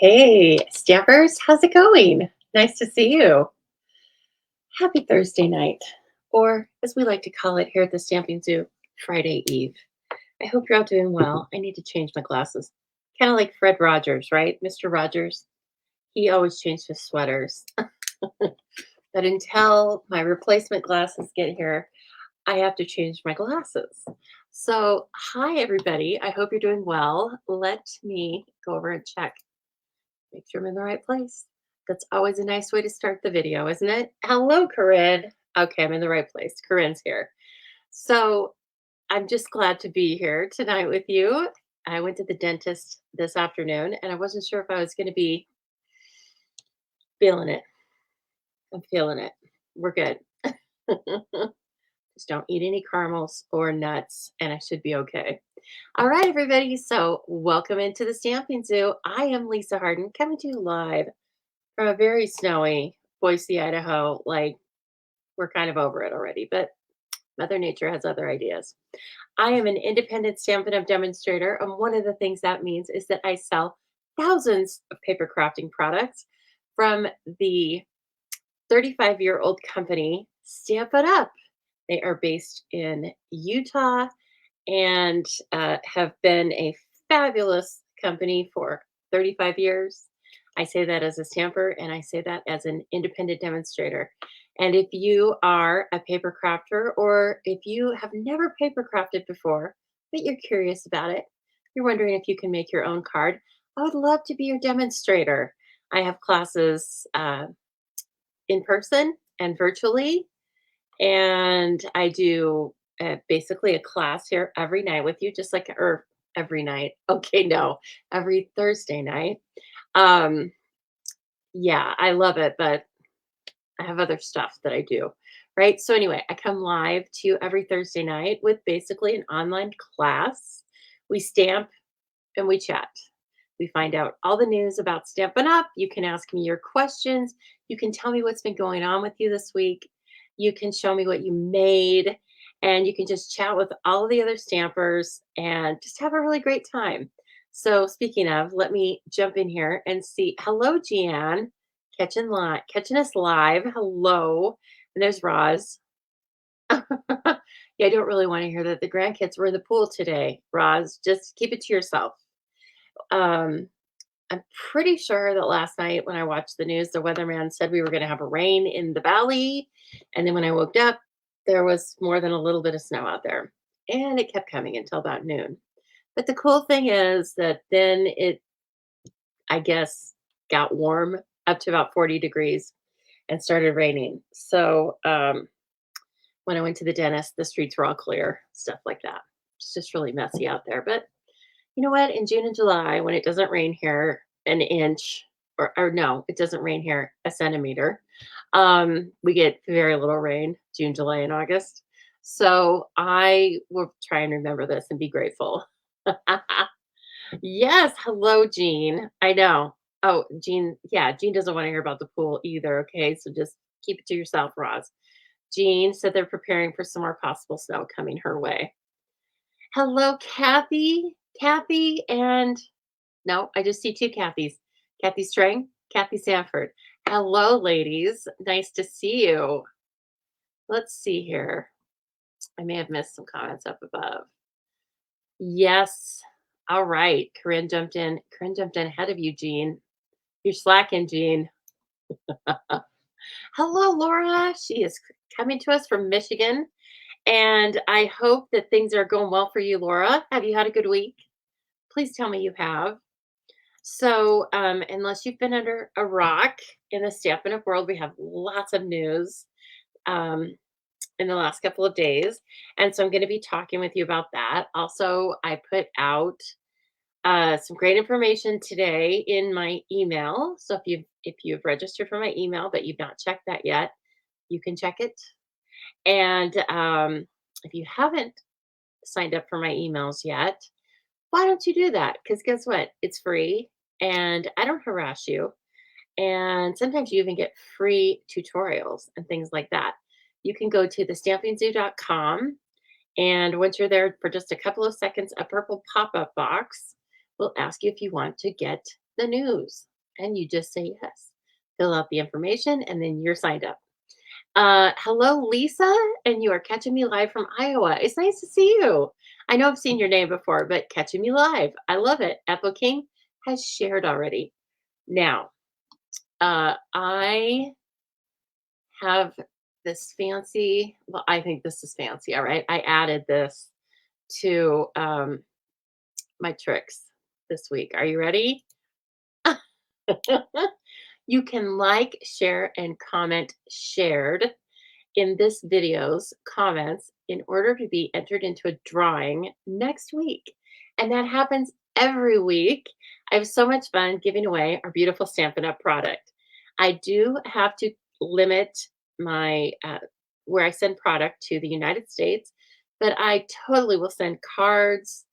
Hey, Stampers, how's it going? Nice to see you. Happy Thursday night, or as we like to call it here at the Stamping Zoo, Friday Eve. I hope you're all doing well. I need to change my glasses. Kind of like Fred Rogers, right? Mr. Rogers. He always changed his sweaters. But until my replacement glasses get here, I have to change my glasses. So, hi, everybody. I hope you're doing well. Let me go over and check. Make sure I'm in the right place. That's always a nice way to start the video, isn't it? Hello, Corinne. Okay, I'm in the right place. Corinne's here. So I'm just glad to be here tonight with you. I went to the dentist this afternoon and I wasn't sure if I was going to be feeling it. I'm feeling it. We're good. Just don't eat any caramels or nuts and I should be okay. All right, everybody. So welcome into the Stamping Zoo. I am Lisa Harden coming to you live from a very snowy Boise, Idaho. Like, we're kind of over it already, but Mother Nature has other ideas. I am an independent Stampin' Up! Demonstrator, and one of the things that means is that I sell thousands of paper crafting products from the 35-year-old company Stampin' Up! They are based in Utah and have been a fabulous company for 35 years. I say that as a stamper and I say that as an independent demonstrator. And if you are a paper crafter or if you have never paper crafted before, but you're curious about it, you're wondering if you can make your own card, I would love to be your demonstrator. I have classes in person and virtually, and I do basically a class here every night with you, just like, or every night. Okay, no, every Thursday night. Um, yeah, I love it, but I have other stuff that I do. Right. So, anyway, I come live to you every Thursday night with basically an online class. We stamp and we chat. We find out all the news about Stampin' Up. You can ask me your questions. You can tell me what's been going on with you this week. You can show me what you made, and you can just chat with all of the other stampers and just have a really great time. So, speaking of, let me jump in here and see. Hello, Jeanne, catching us live. Hello, and there's Roz. Yeah, I don't really want to hear that the grandkids were in the pool today, Roz. Just keep it to yourself. Um, I'm pretty sure that last night when I watched the news, the weatherman said we were going to have a rain in the valley. And then when I woke up, there was more than a little bit of snow out there. And it kept coming until about noon. But the cool thing is that then it, I guess, got warm up to about 40 degrees and started raining. So when I went to the dentist, the streets were all clear, stuff like that. It's just really messy out there. But you know what? In June and July, when it doesn't rain here an inch, or no, it doesn't rain here a centimeter. We get very little rain June, July, and August. So I will try and remember this and be grateful. Yes, hello, Jean. I know. Oh, Jean, yeah, Jean doesn't want to hear about the pool either. Okay, so just keep it to yourself, Roz. Jean said they're preparing for some more possible snow coming her way. Hello, Kathy. Kathy and no, I just see two Kathys. Kathy Strang, Kathy Sanford. Hello, ladies. Nice to see you. Let's see here. I may have missed some comments up above. Yes. All right. Corinne jumped in. Corinne jumped in ahead of you, Jean. You're slacking, Jean. Hello, Laura. She is coming to us from Michigan. And I hope that things are going well for you, Laura. Have you had a good week? Please tell me you have. So, unless you've been under a rock in the Stampin' Up! World, we have lots of news um, in the last couple of days. And so I'm going to be talking with you about that. Also, I put out some great information today in my email. So if you've registered for my email, but you've not checked that yet, you can check it. And if you haven't signed up for my emails yet, why don't you do that? Because guess what? It's free and I don't harass you. And sometimes you even get free tutorials and things like that. You can go to thestampingzoo.com. And once you're there for just a couple of seconds, a purple pop up box will ask you if you want to get the news? And you just say yes. Fill out the information and then you're signed up. Hello, Lisa, and you are catching me live from Iowa. It's nice to see you. I know I've seen your name before, but catching me live. I love it. Ethel King has shared already. Now, I have this fancy, well, I think this is fancy. All right. I added this to my tricks this week. Are you ready? You can like, share, and comment shared in this video's comments in order to be entered into a drawing next week. And that happens every week. I have so much fun giving away our beautiful Stampin' Up! Product. I do have to limit my where I send product to the United States, but I totally will send cards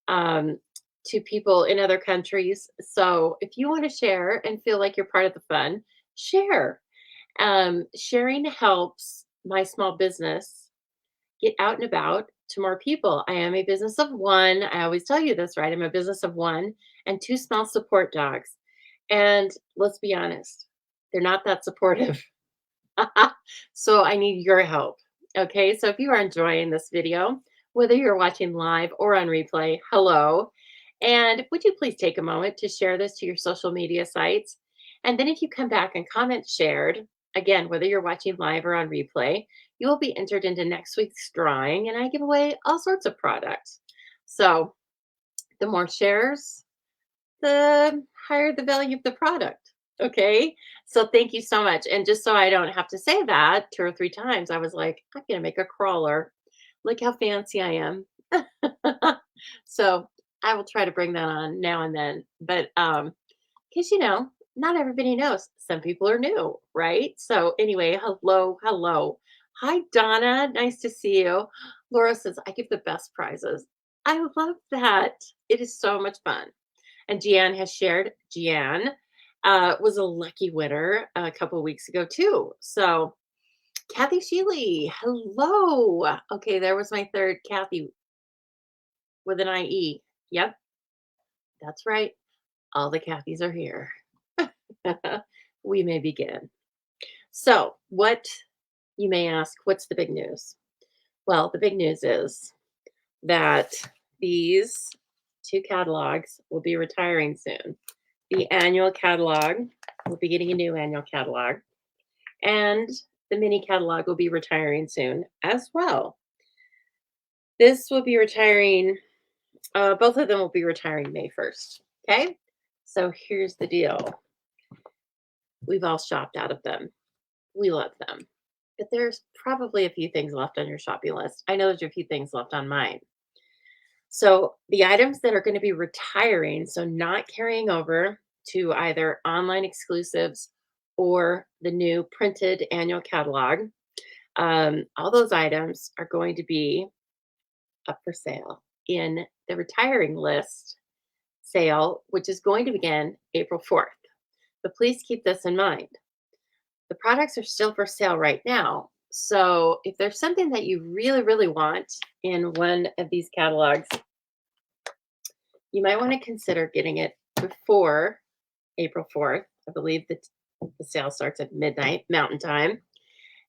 um, to people in other countries. So if you want to share and feel like you're part of the fun, share. Sharing helps my small business get out and about to more people. I am a business of one. I always tell you this, right? I'm a business of one and two small support dogs. And let's be honest, they're not that supportive. So I need your help. Okay. So if you are enjoying this video, whether you're watching live or on replay, hello. And would you please take a moment to share this to your social media sites? And then if you come back and comment shared, again, whether you're watching live or on replay, you will be entered into next week's drawing. And I give away all sorts of products. So the more shares, the higher the value of the product. Okay. So thank you so much. And just so I don't have to say that two or three times, I was like, I'm going to make a crawler. Look how fancy I am. So I will try to bring that on now and then. But because not everybody knows. Some people are new, right? So anyway, hello, hello. Hi, Donna. Nice to see you. Laura says, I give the best prizes. I love that. It is so much fun. And Jeanne has shared. Jeanne was a lucky winner a couple weeks ago, too. So, Kathy Sheely, hello. Okay, there was my third Kathy with an IE. Yep, that's right. All the Kathys are here. We may begin. So, what you may ask, what's the big news? Well, the big news is that these two catalogs will be retiring soon. The annual catalog will be getting a new annual catalog, and the mini catalog will be retiring soon as well. This will be retiring, both of them will be retiring May 1st. Okay. So here's the deal, we've all shopped out of them. We love them. But there's probably a few things left on your shopping list. I know there's a few things left on mine. So the items that are going to be retiring, so not carrying over to either online exclusives or the new printed annual catalog, all those items are going to be up for sale in the retiring list sale, which is going to begin April 4th. But please keep this in mind. The products are still for sale right now. So if there's something that you really, really want in one of these catalogs, you might want to consider getting it before April 4th. I believe that the sale starts at midnight Mountain Time.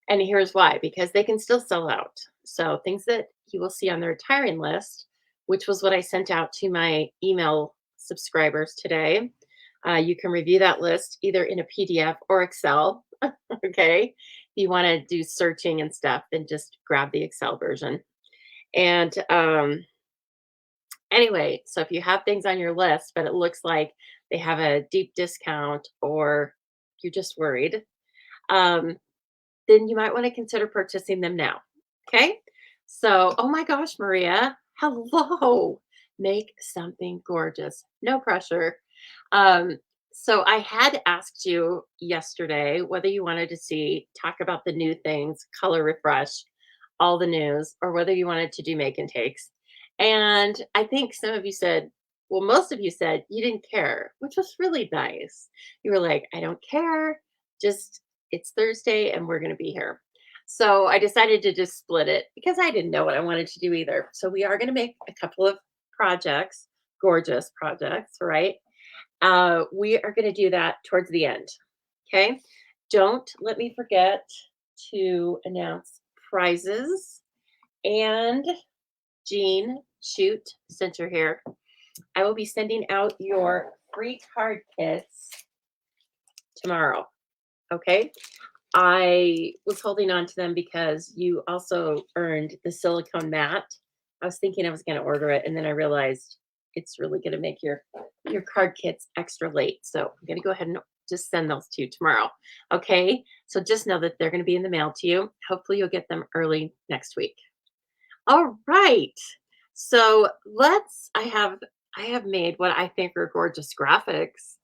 And here's why, because they can still sell out. So things that you will see on the retiring list, which was what I sent out to my email subscribers today. You can review that list either in a PDF or Excel. Okay. If you want to do searching and stuff, then just grab the Excel version. And anyway, so if you have things on your list, but it looks like they have a deep discount or you're just worried, um, then you might want to consider purchasing them now. Okay. So, oh my gosh, Maria, hello. Make something gorgeous. No pressure. Um, so I had asked you yesterday whether you wanted to talk about the new things, color refresh, all the news, or whether you wanted to do make and takes. And I think some of you said, well, most of you said you didn't care, which was really nice. You were like, I don't care. Just it's Thursday and we're going to be here. So I decided to just split it because I didn't know what I wanted to do either. So we are going to make a couple of projects, gorgeous projects, right? We are going to do that towards the end. Okay. Don't let me forget to announce prizes. And Jean, shoot, since you're here, I will be sending out your free card kits tomorrow. Okay. I was holding on to them because you also earned the silicone mat. I was thinking I was going to order it, and then I realized it's really going to make your card kits extra late. So I'm going to go ahead and just send those to you tomorrow. Okay? So just know that they're going to be in the mail to you. Hopefully you'll get them early next week. All right. So I have made what I think are gorgeous graphics.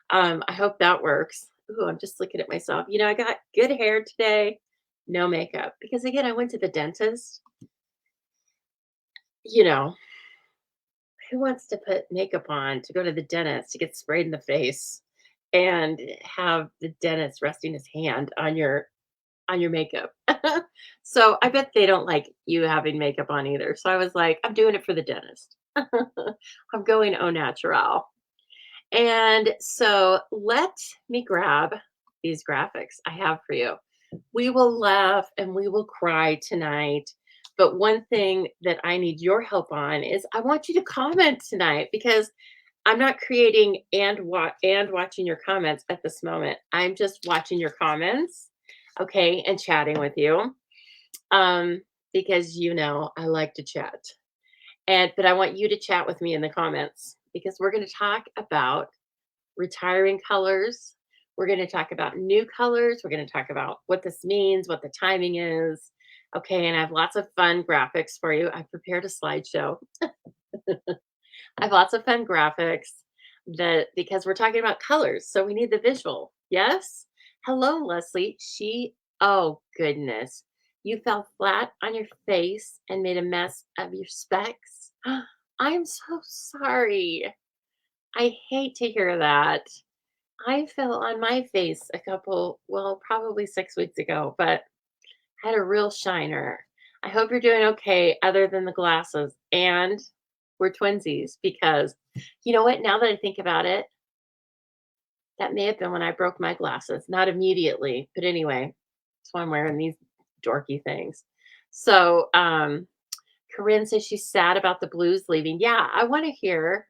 I hope that works. Ooh, I'm just looking at myself. I got good hair today, no makeup. Because again, I went to the dentist. You know, who wants to put makeup on to go to the dentist to get sprayed in the face and have the dentist resting his hand on your makeup? So I bet they don't like you having makeup on either. So I was like, I'm doing it for the dentist. I'm going au natural. And so let me grab these graphics I have for you. We will laugh and we will cry tonight. But one thing that I need your help on is I want you to comment tonight because I'm not creating and watching your comments at this moment. I'm just watching your comments, okay, and chatting with you. Um, because I like to chat. But I want you to chat with me in the comments because we're going to talk about retiring colors. We're going to talk about new colors. We're going to talk about what this means, what the timing is. Okay, and I have lots of fun graphics for you. I've prepared a slideshow. I have lots of fun graphics that because we're talking about colors, so we need the visual. Yes? Hello, Leslie. Oh goodness. You fell flat on your face and made a mess of your specs. I'm so sorry. I hate to hear that. I fell on my face probably 6 weeks ago, but had a real shiner. I hope you're doing okay other than the glasses. And we're twinsies because you know what? Now that I think about it, that may have been when I broke my glasses. Not immediately, but anyway, that's why I'm wearing these dorky things. So, Corinne says she's sad about the Blues leaving. Yeah, I want to hear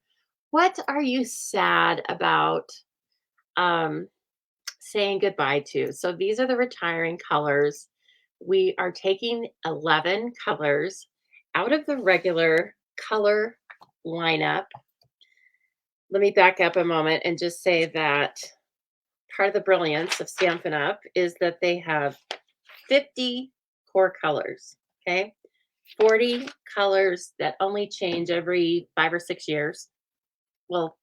what are you sad about um, saying goodbye to? So these are the retiring colors. We are taking 11 colors out of the regular color lineup. Let me back up a moment and just say that part of the brilliance of Stampin' Up! Is that they have 50 core colors, okay? 40 colors that only change every 5 or 6 years. Well,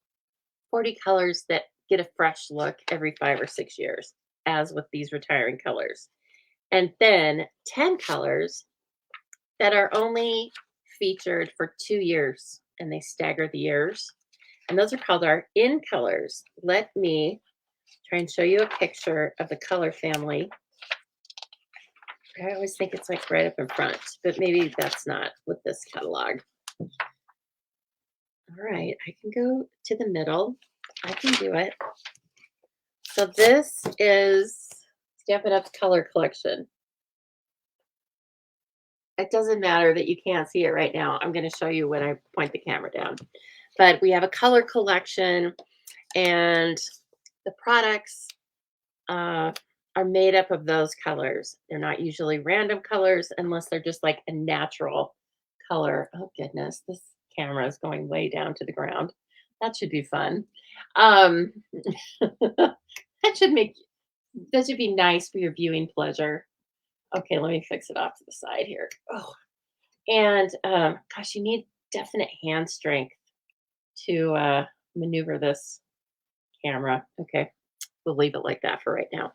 40 colors that get a fresh look every 5 or 6 years, as with these retiring colors. And then 10 colors that are only featured for 2 years and they stagger the years. And those are called our in colors. Let me try and show you a picture of the color family. I always think it's like right up in front, but maybe that's not with this catalog. All right, I can go to the middle. I can do it. So this is Stampin' Up's color collection. It doesn't matter that you can't see it right now. I'm going to show you when I point the camera down. But we have a color collection, and the products are made up of those colors. They're not usually random colors unless they're just like a natural color. Oh goodness, this camera is going way down to the ground. That should be fun. Um, that should make that should be nice for your viewing pleasure. Okay, let me fix it off to the side here. Oh, and gosh, you need definite hand strength to maneuver this camera. Okay, we'll leave it like that for right now.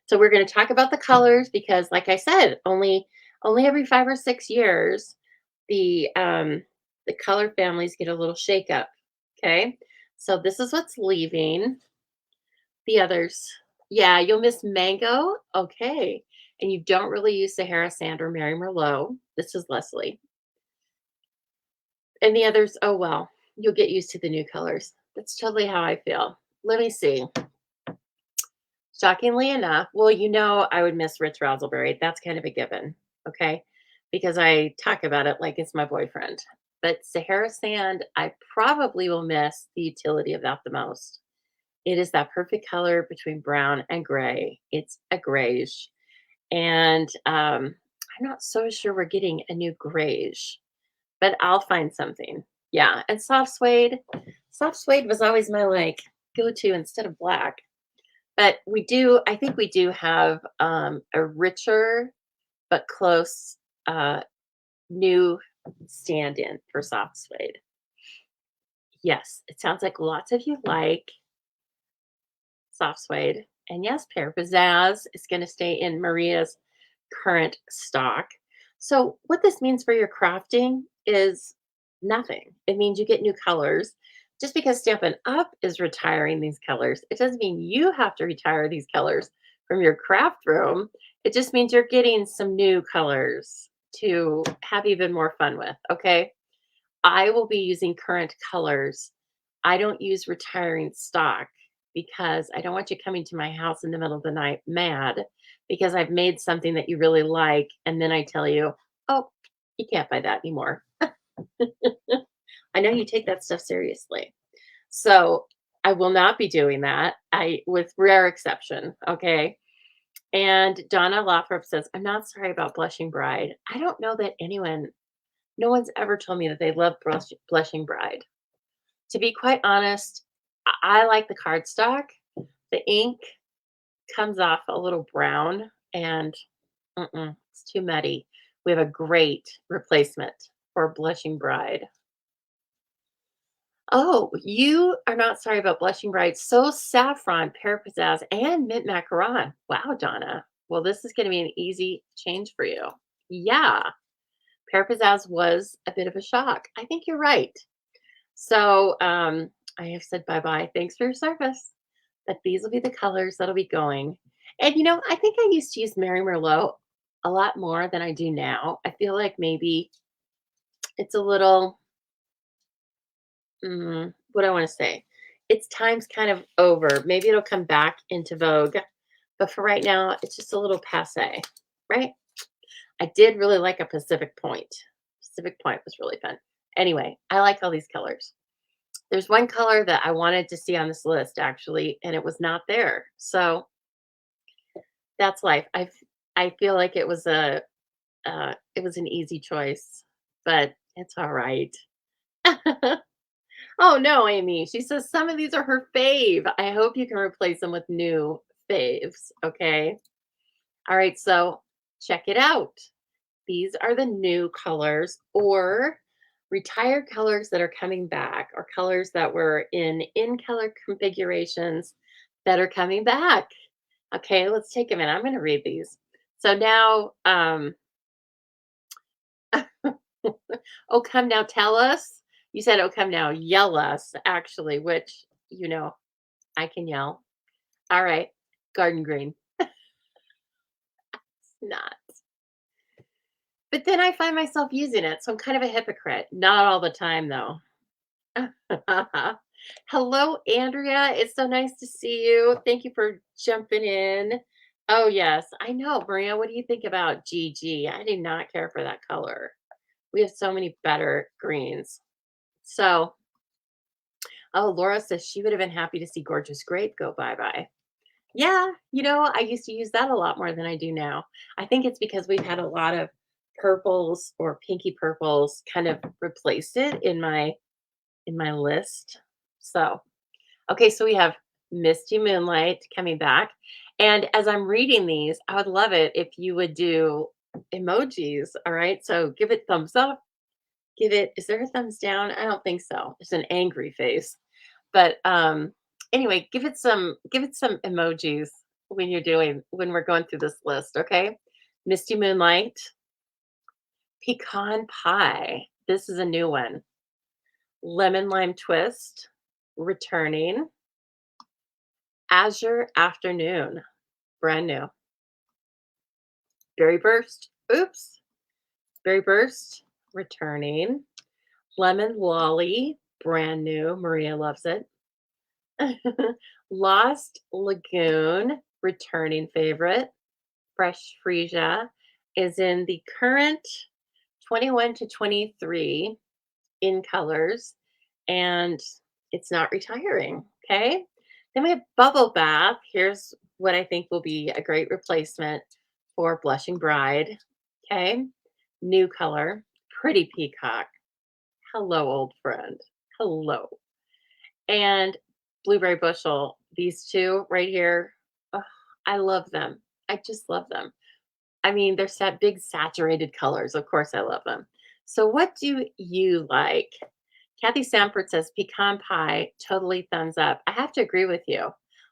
So we're going to talk about the colors because, like I said, only every 5 or 6 years the color families get a little shake up. Okay, so this is what's leaving. The others, yeah, you'll miss Mango. Okay, and you don't really use Sahara Sand or Mary Merlot. This is Leslie, and the others. Oh well, you'll get used to the new colors. That's totally how I feel. Let me see. Shockingly enough, well, I would miss Rich Razzleberry. That's kind of a given, okay? Because I talk about it like it's my boyfriend. But Sahara Sand, I probably will miss the utility of that the most. It is that perfect color between brown and gray. It's a grayish. And I'm not so sure we're getting a new grayish, but I'll find something. Yeah. And soft suede. Soft suede was always my like go to instead of black. But I think we do have a richer but close new stand in for soft suede. Yes, it sounds like lots of you like soft suede. And yes, Pear Pizzazz is going to stay in Maria's current stock. So, what this means for your crafting is nothing. It means you get new colors. Just because Stampin' Up is retiring these colors, it doesn't mean you have to retire these colors from your craft room. It just means you're getting some new colors to have even more fun with. Okay. I will be using current colors. I don't use retiring stock because I don't want you coming to my house in the middle of the night mad because I've made something that you really like. And then I tell you, oh, you can't buy that anymore. I know you take that stuff seriously. So I will not be doing that. With rare exception. Okay. And Donna Lothrop says, I'm not sorry about Blushing Bride. I don't know that no one's ever told me that they love Blushing Bride. To be quite honest, I like the cardstock. The ink comes off a little brown and it's too muddy. We have a great replacement for Blushing Bride. Oh, you are not sorry about Blushing Bride. So Saffron, Pear Pizzazz, and Mint Macaron. Wow, Donna. Well, this is going to be an easy change for you. Yeah, Pear Pizzazz was a bit of a shock. I think you're right. So I have said bye bye. Thanks for your service. But these will be the colors that'll be going. And I think I used to use Mary Merlot a lot more than I do now. I feel like maybe it's a little, what do I want to say? Its time's kind of over. Maybe it'll come back into vogue. But for right now, it's just a little passe, right? I did really like a Pacific Point. Pacific Point was really fun. Anyway, I like all these colors. There's one color that I wanted to see on this list actually, and it was not there. So that's life. I feel like it was an easy choice, but it's all right. Oh no, Amy. She says some of these are her fave. I hope you can replace them with new faves. Okay. All right. So check it out. These are the new colors or retired colors that are coming back or colors that were in color configurations that are coming back. Okay, let's take a minute. I'm going to read these. So now, oh, come now, tell us. You said, oh, come now, yell us, actually, which, I can yell. All right, garden green. Not. But then I find myself using it. So I'm kind of a hypocrite. Not all the time, though. Hello, Andrea. It's so nice to see you. Thank you for jumping in. Oh, yes. I know. Maria, what do you think about GG? I do not care for that color. We have so many better greens. So, oh, Laura says she would have been happy to see Gorgeous Grape go bye-bye. Yeah, I used to use that a lot more than I do now. I think it's because we've had a lot of purples or pinky purples kind of replaced it in my list. So, okay, so we have Misty Moonlight coming back. And as I'm reading these, I would love it if you would do emojis. All right. So give it thumbs up. Is there a thumbs down? I don't think so. It's an angry face. But anyway, give it some emojis when we're going through this list, okay? Misty Moonlight, Pecan Pie. This is a new one. Lemon Lime Twist, returning. Azure Afternoon, brand new. Berry Burst, oops. Berry Burst, returning. Lemon Lolly, brand new. Maria loves it. Lost Lagoon, returning favorite. Fresh Freesia is in the current 21 to 23 in colors, and it's not retiring. Okay. Then we have Bubble Bath. Here's what I think will be a great replacement for Blushing Bride. Okay. New color, Pretty Peacock. Hello, old friend. Hello. And Blueberry Bushel. These two right here. Ugh, I love them. I just love them. I mean, they're big saturated colors. Of course, I love them. So, what do you like? Kathy Sanford says pecan pie, totally thumbs up. I have to agree with you.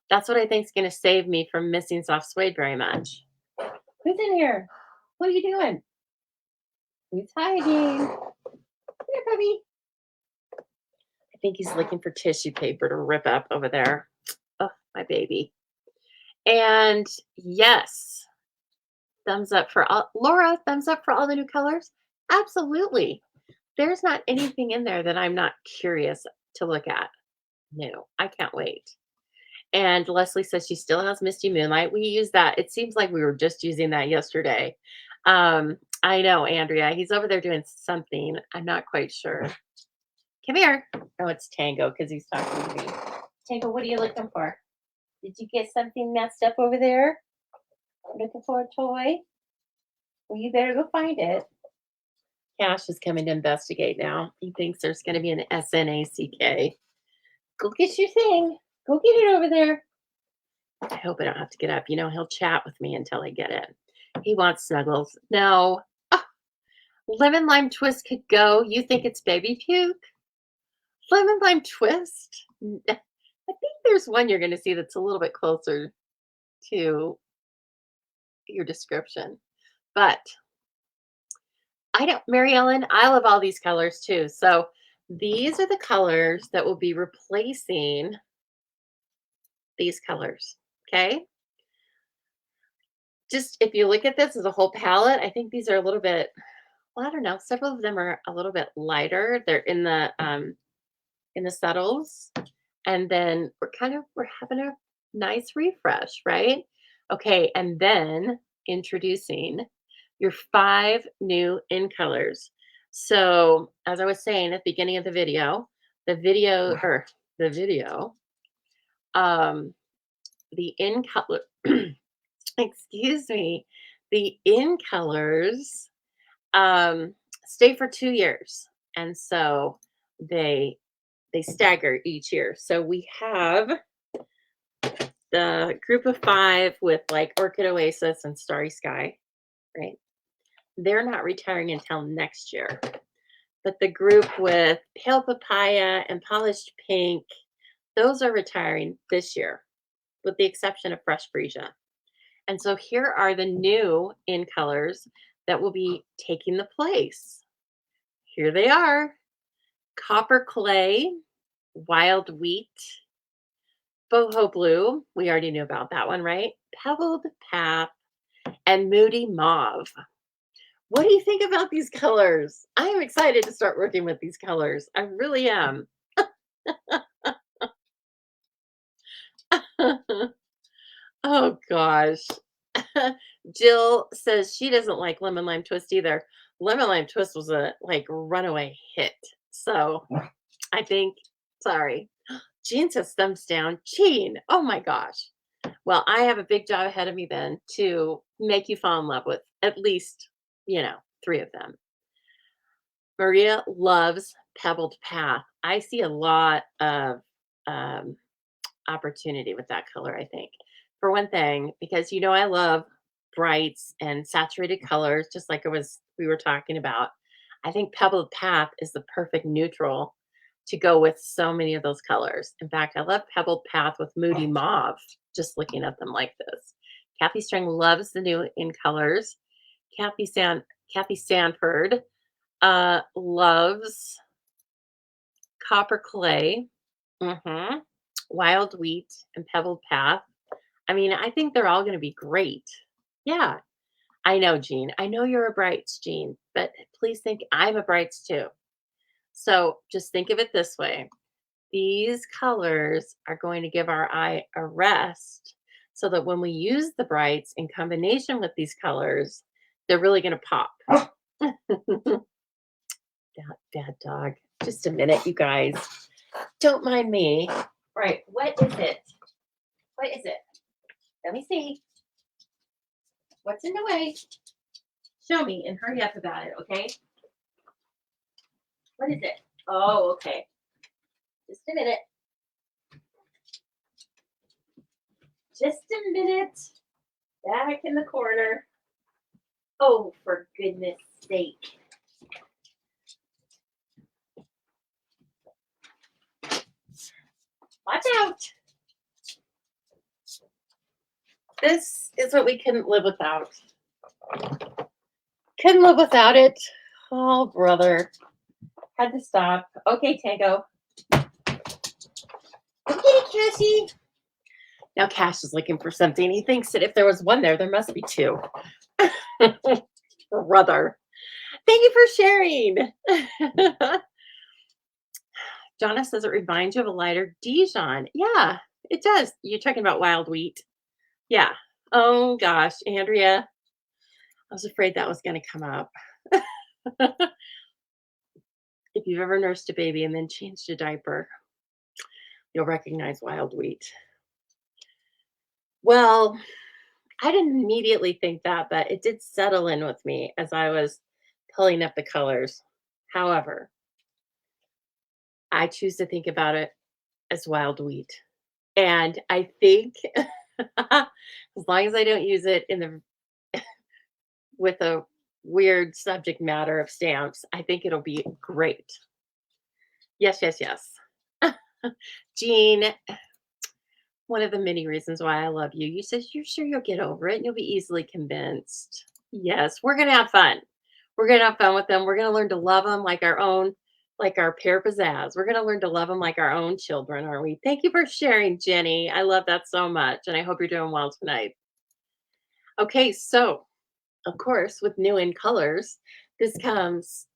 That's what I think is going to save me from missing soft suede very much. Who's in here? What are you doing? Who's hiding? Here, puppy. I think he's looking for tissue paper to rip up over there. Oh, my baby. And yes, thumbs up for all. Laura, thumbs up for all the new colors. Absolutely. There's not anything in there that I'm not curious to look at. No, I can't wait. And Leslie says she still has Misty Moonlight. We use that. It seems like we were just using that yesterday. I know, Andrea. He's over there doing something. I'm not quite sure. Come here. Oh, it's Tango because he's talking to me. Tango, what are you looking for? Did you get something messed up over there? Looking for a toy? Well, you better go find it. Cash is coming to investigate now. He thinks there's going to be an SNACK. Go get your thing. Go get it over there. I hope I don't have to get up. He'll chat with me until I get in. He wants snuggles. No. Oh, lemon lime twist could go. You think it's baby puke? Lemon lime twist? I think there's one you're going to see that's a little bit closer to your description. But I don't, Mary Ellen, I love all these colors too. So these are the colors that will be replacing these colors. Okay. Just if you look at this as a whole palette, I think these are a little bit, well, I don't know. Several of them are a little bit lighter. They're in the subtles. And then we're having a nice refresh, right? Okay, and then introducing your 5 new in colors. So, as I was saying at the beginning of the video, the video or the video, um, the in color, excuse me, the in colors stay for 2 years, and so they stagger each year. So we have the group of 5 with like Orchid Oasis and Starry Sky, right? They're not retiring until next year. But the group with Pale Papaya and Polished Pink, those are retiring this year, with the exception of Fresh Freesia. And so here are the new in colors that will be taking the place. Here they are: Copper Clay, Wild Wheat, Boho Blue. We already knew about that one, right? Pebbled Path and Moody Mauve. What do you think about these colors? I am excited to start working with these colors. I really am. Oh gosh. Jill says she doesn't like lemon lime twist either. Lemon lime twist was a like runaway hit. So I think, sorry. Jean says thumbs down. Jean, oh my gosh. Well, I have a big job ahead of me then to make you fall in love with at least, 3 of them. Maria loves Pebbled Path. I see a lot of um, opportunity with that color, I think. For one thing, because I love brights and saturated colors, just like we were talking about. I think Pebbled Path is the perfect neutral to go with so many of those colors. In fact, I love Pebbled Path with Moody Mauve, just looking at them like this. Kathy Strang loves the new in colors. Kathy Sanford loves Copper Clay, Wild Wheat, and Pebbled Path. I mean, I think they're all going to be great. Yeah, I know, Jean. I know you're a Brights, Jean, but please think I'm a Brights too. So just think of it this way. These colors are going to give our eye a rest so that when we use the brights in combination with these colors, they're really going to pop. That bad dog. Just a minute, you guys. Don't mind me. Right. What is it? What is it? Let me see. What's in the way? Show me and hurry up about it, okay? What is it? Oh, okay. Just a minute. Just a minute. Back in the corner. Oh, for goodness sake. Watch out. This is what we couldn't live without. Couldn't live without it. Oh, brother. Had to stop. Okay, Tango. Okay, Cassie. Now Cash is looking for something. He thinks that if there was one there, there must be two. Brother. Thank you for sharing. Jonna says it reminds you of a lighter Dijon. Yeah, it does. You're talking about wild wheat. Yeah. Oh gosh, Andrea. I was afraid that was going to come up. If you've ever nursed a baby and then changed a diaper, you'll recognize wild wheat. Well, I didn't immediately think that, but it did settle in with me as I was pulling up the colors. However, I choose to think about it as wild wheat. And I think as long as I don't use it in the with a weird subject matter of stamps, I think it'll be great. Yes, yes, yes. Jean, one of the many reasons why I love you. You said you're sure you'll get over it and you'll be easily convinced. Yes, we're gonna have fun. We're gonna have fun with them. We're gonna learn to love them like our own, like our pear pizzazz. We're gonna learn to love them like our own children, aren't we? Thank you for sharing, Jenny. I love that so much, and I hope you're doing well tonight. Okay, so of course, with new in colors, this comes.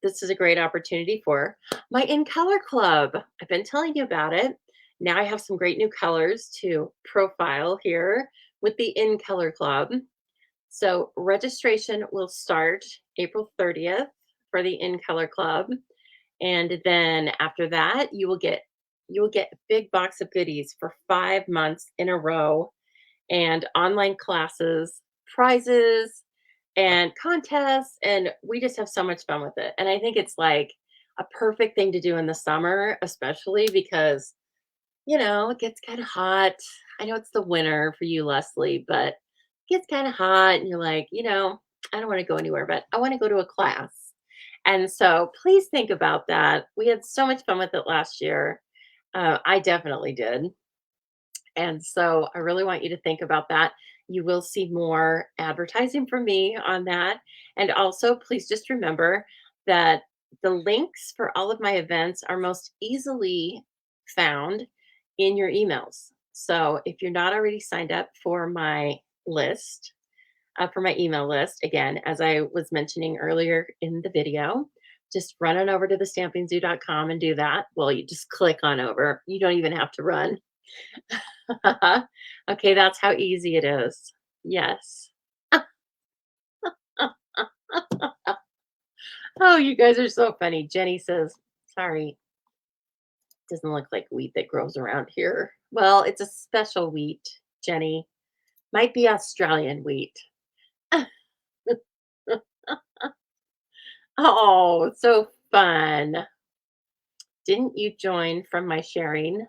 This is a great opportunity for my in color club. I've been telling you about it. Now I have some great new colors to profile here with the in color club. So registration will start April 30th for the In Color Club. And then after that, you will get a big box of goodies for 5 months in a row and online classes, prizes, and contests. And we just have so much fun with it. And I think it's like a perfect thing to do in the summer, especially because, it gets kind of hot. I know it's the winter for you, Leslie, but it gets kind of hot. And you're like, I don't want to go anywhere, but I want to go to a class. And so please think about that. We had so much fun with it last year. I definitely did. And so I really want you to think about that. You will see more advertising from me on that. And also, please just remember that the links for all of my events are most easily found in your emails. So if you're not already signed up for my list, for my email list, again, as I was mentioning earlier in the video, just run on over to thestampingzoo.com and do that. Well, you just click on over. You don't even have to run. Okay, that's how easy it is. Yes. Oh, you guys are so funny. Jenny says, sorry, doesn't look like wheat that grows around here. Well, it's a special wheat, Jenny. Might be Australian wheat. Oh, so fun. Didn't you join from my sharing?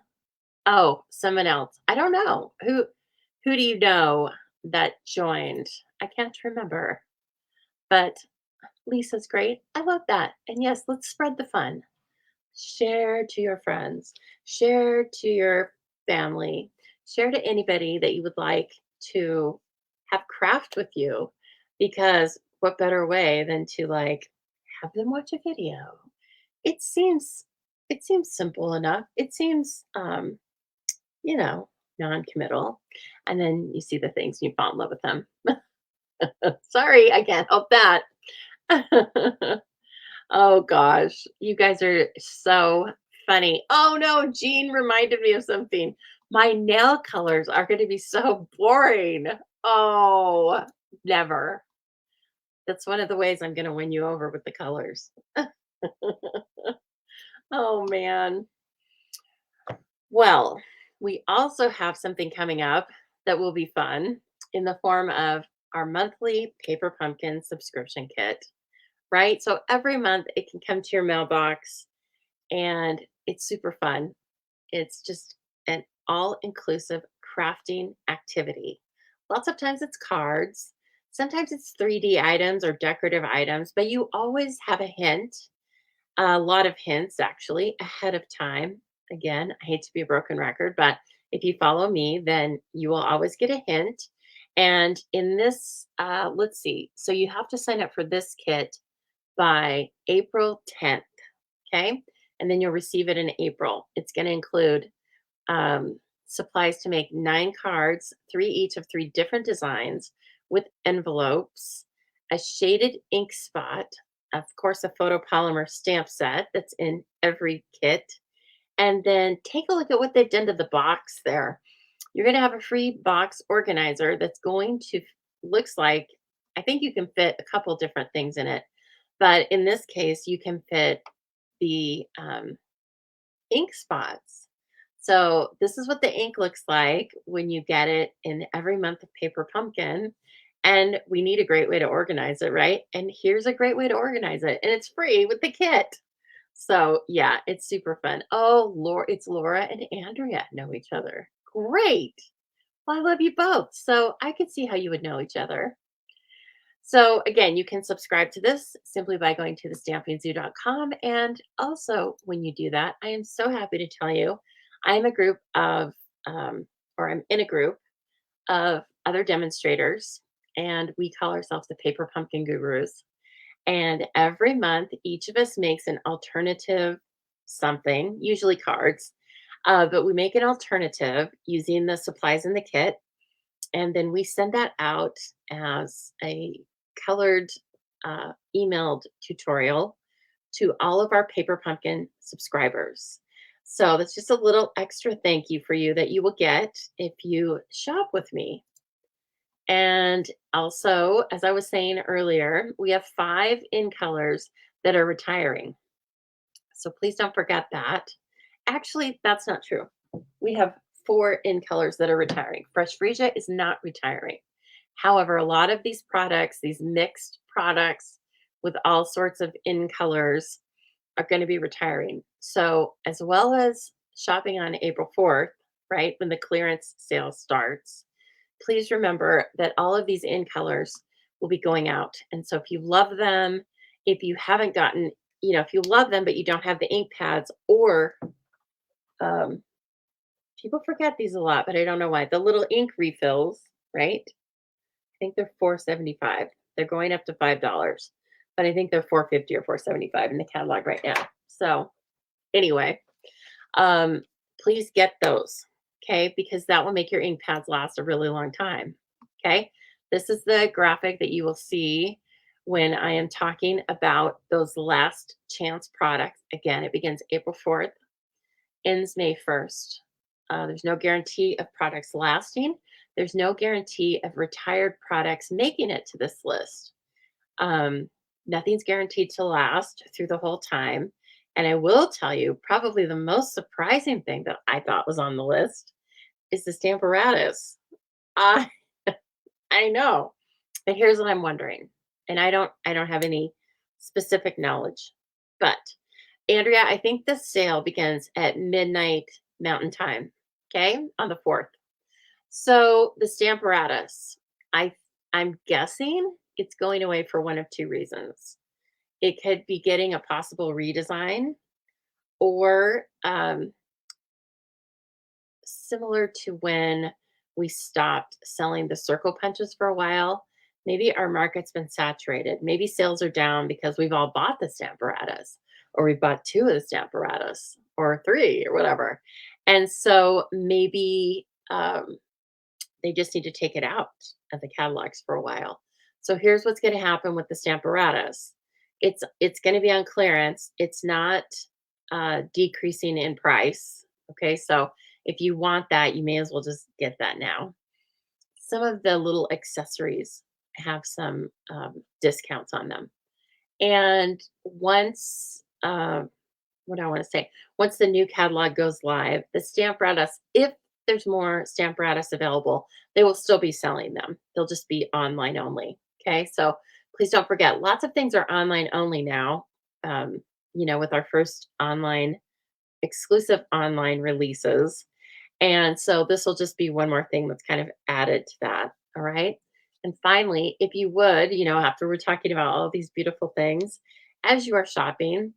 Oh, someone else. I don't know. Who do you know that joined? I can't remember. But Lisa's great. I love that. And yes, let's spread the fun. Share to your friends, share to your family, share to anybody that you would like to have craft with you. Because what better way than to have them watch a video? It seems it seems simple enough. It seems you know, non-committal. And then you see the things and you fall in love with them. Sorry, I can't help that. Oh gosh, you guys are so funny. Oh no, Jean reminded me of something. My nail colors are going to be so boring. Oh, never. That's one of the ways I'm going to win you over with the colors. Oh man. Well, we also have something coming up that will be fun in the form of our monthly Paper Pumpkin subscription kit, right? So every month it can come to your mailbox and it's super fun. It's just an all inclusive crafting activity. Lots of times it's cards, sometimes it's 3D items or decorative items, but you always have a hint, a lot of hints actually, ahead of time. Again, I hate to be a broken record, but if you follow me, then you will always get a hint. And in this, let's see, so you have to sign up for this kit by April 10th. Okay. And then you'll receive it in April. It's going to include supplies to make 9 cards, three each of 3 different designs with envelopes, a shaded ink spot, of course, a photopolymer stamp set that's in every kit. And then take a look at what they've done to the box there. You're going to have a free box organizer that's going to, looks like, I think you can fit a couple different things in it. But in this case, you can fit the ink spots. So this is what the ink looks like when you get it in every month of Paper Pumpkin. And we need a great way to organize it, right? And here's a great way to organize it. And it's free with the kit. So yeah, it's super fun. Oh, Laura, it's Laura and Andrea know each other. Great. Well, I love you both. So I could see how you would know each other. So again, you can subscribe to this simply by going to thestampingzoo.com. And also, when you do that, I am so happy to tell you I am a group of, or I'm in a group of other demonstrators, and we call ourselves the Paper Pumpkin Gurus. And every month, each of us makes an alternative something, usually cards, but we make an alternative using the supplies in the kit. And then we send that out as a colored emailed tutorial to all of our Paper Pumpkin subscribers. So that's just a little extra thank you for you that you will get if you shop with me. And also, as I was saying earlier, we have 5 in colors that are retiring. So please don't forget that. Actually, that's not true. We have 4 in colors that are retiring. Fresh Freesia is not retiring. However, a lot of these products, these mixed products with all sorts of in colors, are going to be retiring. So, as well as shopping on April 4th, right, when the clearance sale starts, please remember that all of these in colors will be going out. And so, if you love them, if you haven't gotten, if you love them, but you don't have the ink pads, or um, people forget these a lot, but I don't know why. The little ink refills, right? I think they're 4.75. They're going up to $5, but I think they're 4.50 or 4.75 in the catalog right now. So anyway, um, please get those, okay? Because that will make your ink pads last a really long time. Okay. This is the graphic that you will see when I am talking about those last chance products. Again, it begins April 4th, ends May 1st. There's no guarantee of products lasting. There's no guarantee of retired products making it to this list. Um, Nothing's guaranteed to last through the whole time. And I will tell you, probably the most surprising thing that I thought was on the list is the Stamparatus. I I know, but here's what I'm wondering, and I don't have any specific knowledge, but Andrea, I think the sale begins at midnight Mountain Time, okay, on the 4th. So the Stamparatus, I I'm guessing it's going away for one of 2 reasons. It could be getting a possible redesign, or similar to when we stopped selling the circle punches for a while. Maybe our market's been saturated. Maybe sales are down because we've all bought the Stamparatus, or we've bought 2 of the Stamparatus, or 3, or whatever. And so maybe they just need to take it out of the catalogs for a while. So here's what's going to happen with the Stamparatus. It's going to be on clearance. It's not decreasing in price. Okay, so if you want that, you may as well just get that now. Some of the little accessories have some discounts on them. And once, what do I want to say? Once the new catalog goes live, the Stamparatus, if there's more Stamparatus available, they will still be selling them. They'll just be online only. Okay, so please don't forget, lots of things are online only now. With our first exclusive online releases. And so this will just be one more thing that's kind of added to that. All right. And finally, if you would, after we're talking about all these beautiful things, as you are shopping,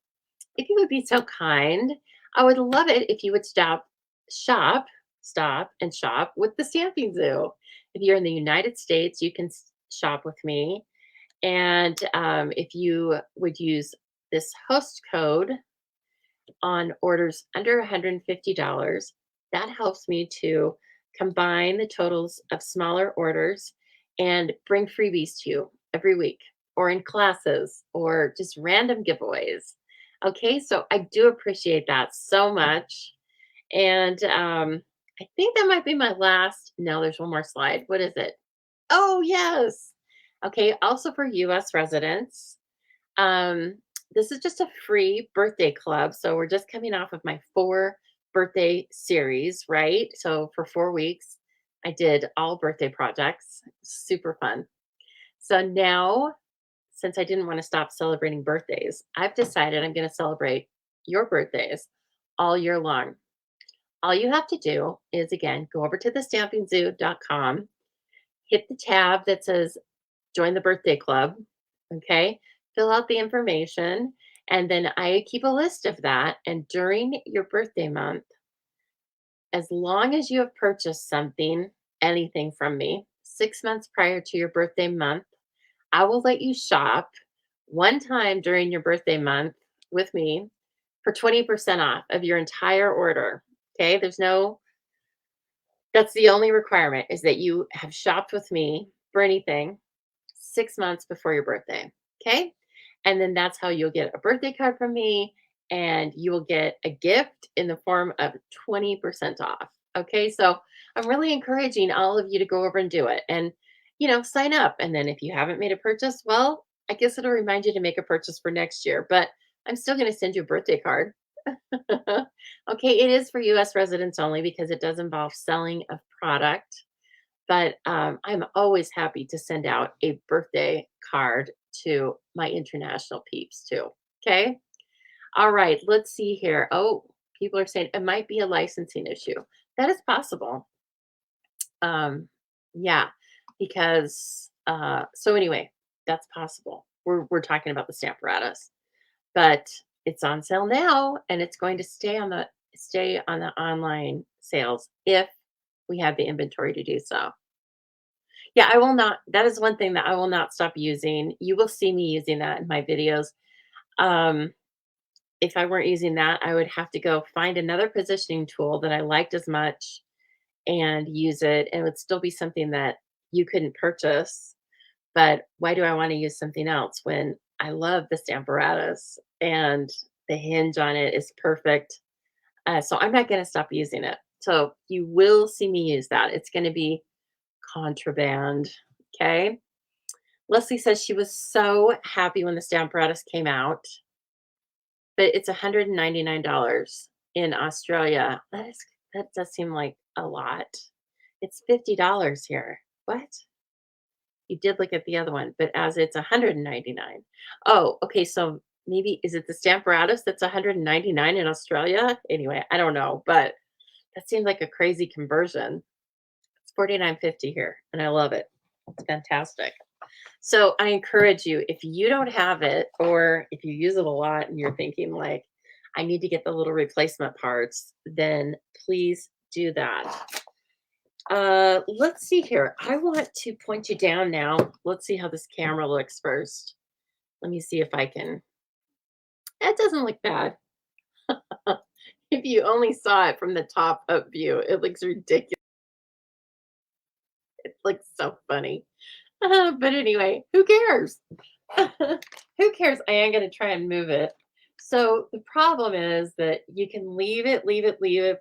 if you would be so kind, I would love it if you would shop, stop and shop with the Stamping Zoo. If you're in the United States, you can shop with me. And if you would use this host code on orders under $150, that helps me to combine the totals of smaller orders and bring freebies to you every week or in classes or just random giveaways. Okay, so I do appreciate that so much. And I think that might be my last. No, there's one more slide. What is it? Oh, yes. Okay, also for US residents. Um, this is just a free birthday club. So we're just coming off of my 4 birthday series, right? So for 4 weeks, I did all birthday projects. Super fun. So now, since I didn't want to stop celebrating birthdays, I've decided I'm going to celebrate your birthdays all year long. All you have to do is, again, go over to thestampingzoo.com, hit the tab that says join the birthday club. Okay. Fill out the information. And then I keep a list of that. And during your birthday month, as long as you have purchased anything from me, 6 months prior to your birthday month, I will let you shop one time during your birthday month with me for 20% off of your entire order. Okay. That's the only requirement is that you have shopped with me for anything 6 months before your birthday. Okay. And then that's how you'll get a birthday card from me and you will get a gift in the form of 20% off. Okay. So I'm really encouraging all of you to go over and do it and, sign up. And then if you haven't made a purchase, well, I guess it'll remind you to make a purchase for next year, but I'm still going to send you a birthday card. Okay. It is for US residents only because it does involve selling of product. But I'm always happy to send out a birthday card to my international peeps too. Okay. All right. Let's see here. Oh, people are saying it might be a licensing issue. That is possible. Yeah, because so anyway, that's possible. We're talking about the Stamparatus, but it's on sale now, and it's going to stay on the online sales if we have the inventory to do so. Yeah, I will not. That is one thing that I will not stop using. You will see me using that in my videos. Um, if I weren't using that, I would have to go find another positioning tool that I liked as much and use it. And it would still be something that you couldn't purchase. But why do I want to use something else when I love the Stamparatus and the hinge on it is perfect? So I'm not going to stop using it. So you will see me use that. It's going to be contraband. Okay. Leslie says she was so happy when the Stamparatus came out, but it's $199 in Australia. That does seem like a lot. It's $50 here. What? You did look at the other one, but as it's 199. Oh, okay. So maybe is it the Stamparatus that's 199 in Australia? Anyway, I don't know, but that seems like a crazy conversion. It's 49.50 here, and I love it. It's fantastic. So I encourage you, if you don't have it, or if you use it a lot and you're thinking like, I need to get the little replacement parts, then please do that. Let's see here. I want to point you down now. Let's see how this camera looks first. Let me see if I can. That doesn't look bad. If you only saw it from the top up view, it looks ridiculous. It looks so funny. But anyway, who cares? Who cares? I am going to try and move it So the problem is that you can leave it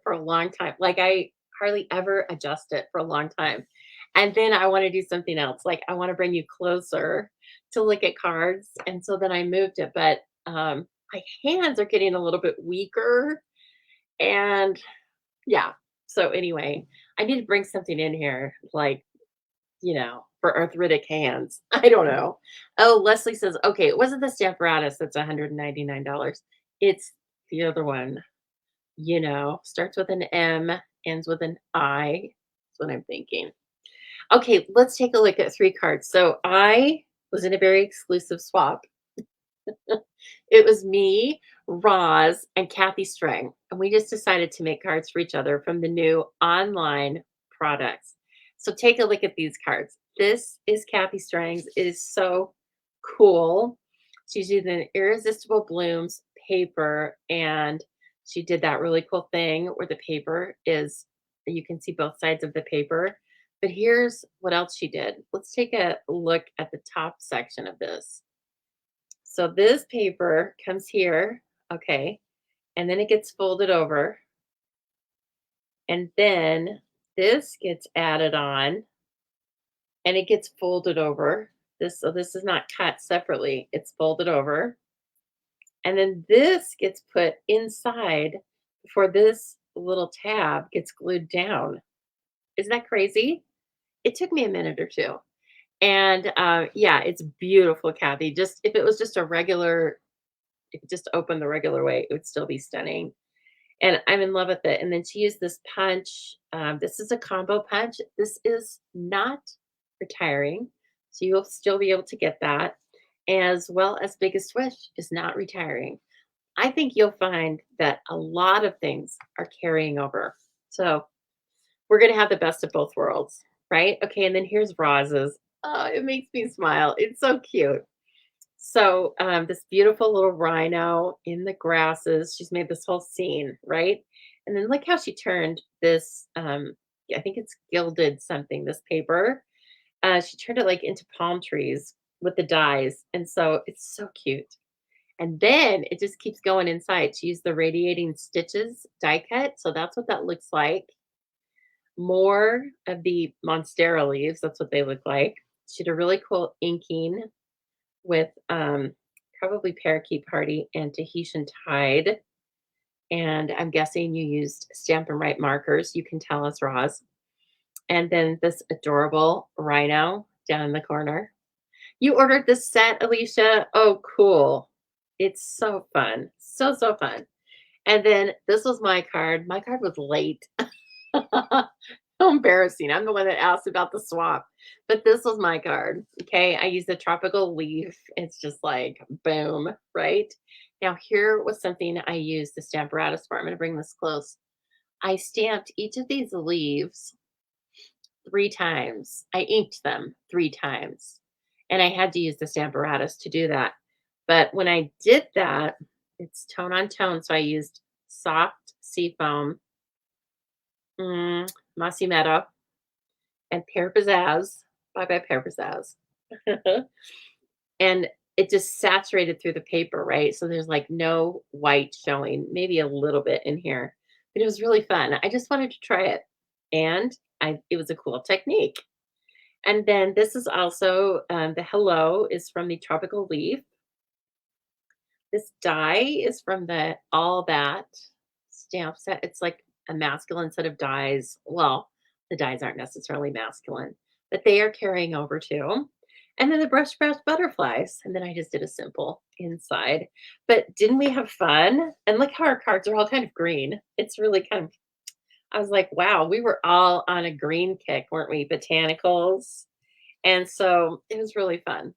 for a long time. Like I hardly ever adjust it for a long time. And then I want to do something else. Like I want to bring you closer to look at cards. And so then I moved it, but my hands are getting a little bit weaker. And yeah. So anyway, I need to bring something in here, like, for arthritic hands. I don't know. Oh, Leslie says, okay, it wasn't the Stamparatus that's $199. It's the other one, starts with an M, ends with an I. That's what I'm thinking. Okay, let's take a look at 3 cards. So I was in a very exclusive swap. It was me, Roz, and Kathy Strang, and we just decided to make cards for each other from the new online products. So take a look at these cards. This is Kathy Strang's. It is so cool. She's using Irresistible Blooms paper, and she did that really cool thing where the paper is, you can see both sides of the paper. But here's what else she did. Let's take a look at the top section of this. So this paper comes here, okay, and then it gets folded over, and then this gets added on, and it gets folded over. This is not cut separately, it's folded over. And then this gets put inside before this little tab gets glued down. Isn't that crazy? It took me a minute or two. And yeah, it's beautiful, Kathy. Just if it was just a regular, if it just opened the regular way, it would still be stunning. And I'm in love with it. And then she used this punch. This is a combo punch. This is not retiring. So you'll still be able to get that, as well as Biggest Wish is not retiring. I think you'll find that a lot of things are carrying over. So we're going to have the best of both worlds, right? Okay. And then here's Roz's. Oh, it makes me smile. It's so cute. So, this beautiful little rhino in the grasses, she's made this whole scene, right? And then look how she turned this, yeah, I think it's gilded something, this paper. She turned it like into palm trees with the dyes. And so it's so cute. And then it just keeps going inside. She used the radiating stitches die cut. So that's what that looks like. More of the Monstera leaves. That's what they look like. She did a really cool inking with probably Parakeet Party and Tahitian Tide. And I'm guessing you used Stamp and Write markers. You can tell us, Roz. And then this adorable rhino down in the corner. You ordered this set, Alicia. Oh, cool. It's so fun. So, so fun. And then this was my card. My card was late. So embarrassing. I'm the one that asked about the swap, but this was my card. Okay. I used the tropical leaf. It's just like boom, right? Now, here was something I used the Stamparatus for. I'm going to bring this close. I stamped each of these leaves 3 times. I inked them 3 times. And I had to use the Stamparatus to do that. But when I did that, it's tone on tone. So I used soft seafoam, Mossy Meadow, and Pear Pizzazz. Bye bye, Pear Pizzazz. And it just saturated through the paper, right? So there's like no white showing, maybe a little bit in here, but it was really fun. I just wanted to try it, and it was a cool technique. And then this is also the Hello is from the Tropical Leaf. This die is from the All That stamp set. It's like a masculine set of dies. Well, the dies aren't necessarily masculine, but they are carrying over too. And then the brush butterflies. And then I just did a simple inside. But didn't we have fun? And look how our cards are all kind of green. It's really kind of, I was like, wow, we were all on a green kick, weren't we? Botanicals. And so it was really fun.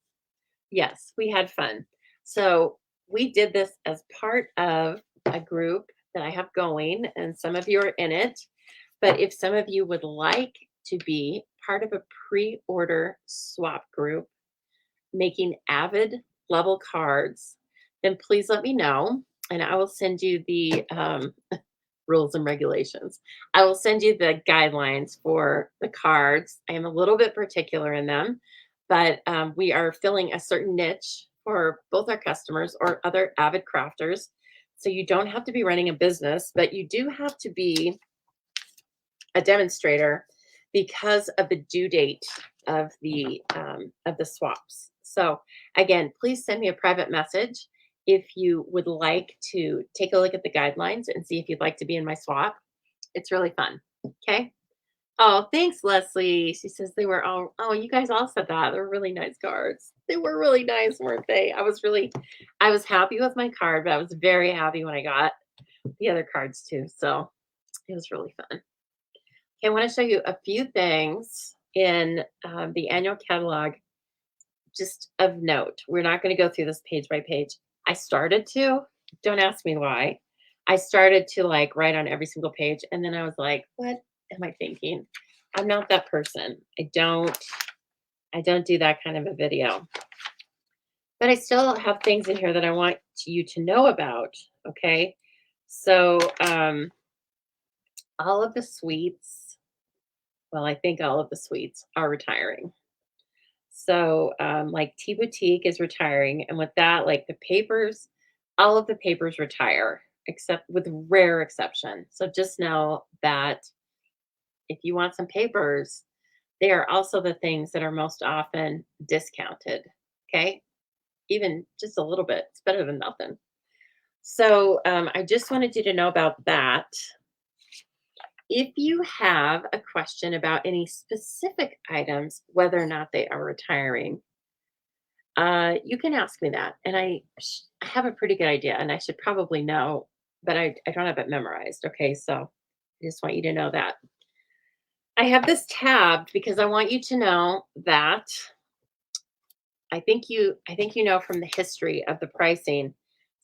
Yes, we had fun. So we did this as part of a group that I have going, and some of you are in it. But if some of you would like to be part of a pre order swap group making Avid level cards, then please let me know, and I will send you the rules and regulations. I will send you the guidelines for the cards. I am a little bit particular in them, but we are filling a certain niche for both our customers or other avid crafters. So you don't have to be running a business, but you do have to be a demonstrator because of the due date of the swaps. So again, please send me a private message if you would like to take a look at the guidelines and see if you'd like to be in my swap. It's really fun. Okay. Oh, thanks, Leslie. She says they were all, oh, you guys all said that. They're really nice cards. They were really nice, weren't they? I was happy with my card, but I was very happy when I got the other cards too. So it was really fun. Okay, I want to show you a few things in the annual catalog, just of note. We're not going to go through this page by page. I started to, don't ask me why. I started to like write on every single page, and then I was like, what am I thinking? I'm not that person. I don't do that kind of a video. But I still have things in here that I want you to know about. Okay. So all of the suites, well, I think all of the suites are retiring. So like T Boutique is retiring. And with that, like the papers, all of the papers retire, except with rare exception. So just know that if you want some papers, they are also the things that are most often discounted. Okay. Even just a little bit. It's better than nothing. So I just wanted you to know about that. If you have a question about any specific items, whether or not they are retiring, you can ask me that. And I have a pretty good idea, and I should probably know, but I don't have it memorized. Okay. So I just want you to know that. I have this tabbed because I want you to know that I think you know from the history of the pricing,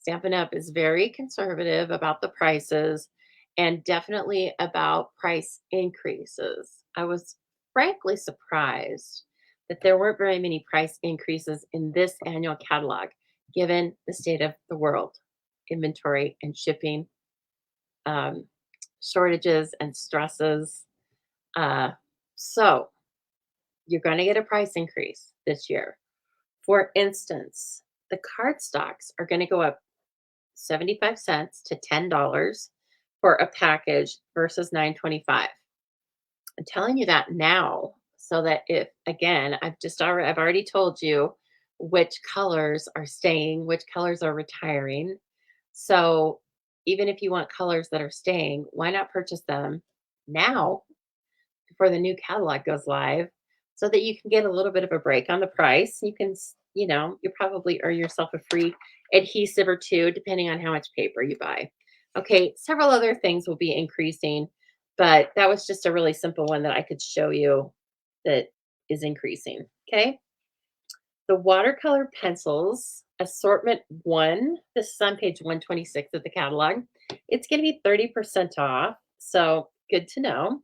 Stampin' Up! Is very conservative about the prices and definitely about price increases. I was frankly surprised that there weren't very many price increases in this annual catalog, given the state of the world, inventory and shipping, um, shortages and stresses. Uh, so you're going to get a price increase this year. For instance, the card stocks are going to go up 75 cents to $10 for a package versus 9.25. I'm telling you that now so that if again, I've already told you which colors are staying, which colors are retiring. So even if you want colors that are staying, why not purchase them now before the new catalog goes live so that you can get a little bit of a break on the price. You can, you probably earn yourself a free adhesive or two, depending on how much paper you buy. Okay, several other things will be increasing, but that was just a really simple one that I could show you that is increasing. Okay, the watercolor pencils, assortment one, this is on page 126 of the catalog. It's going to be 30% off, so good to know.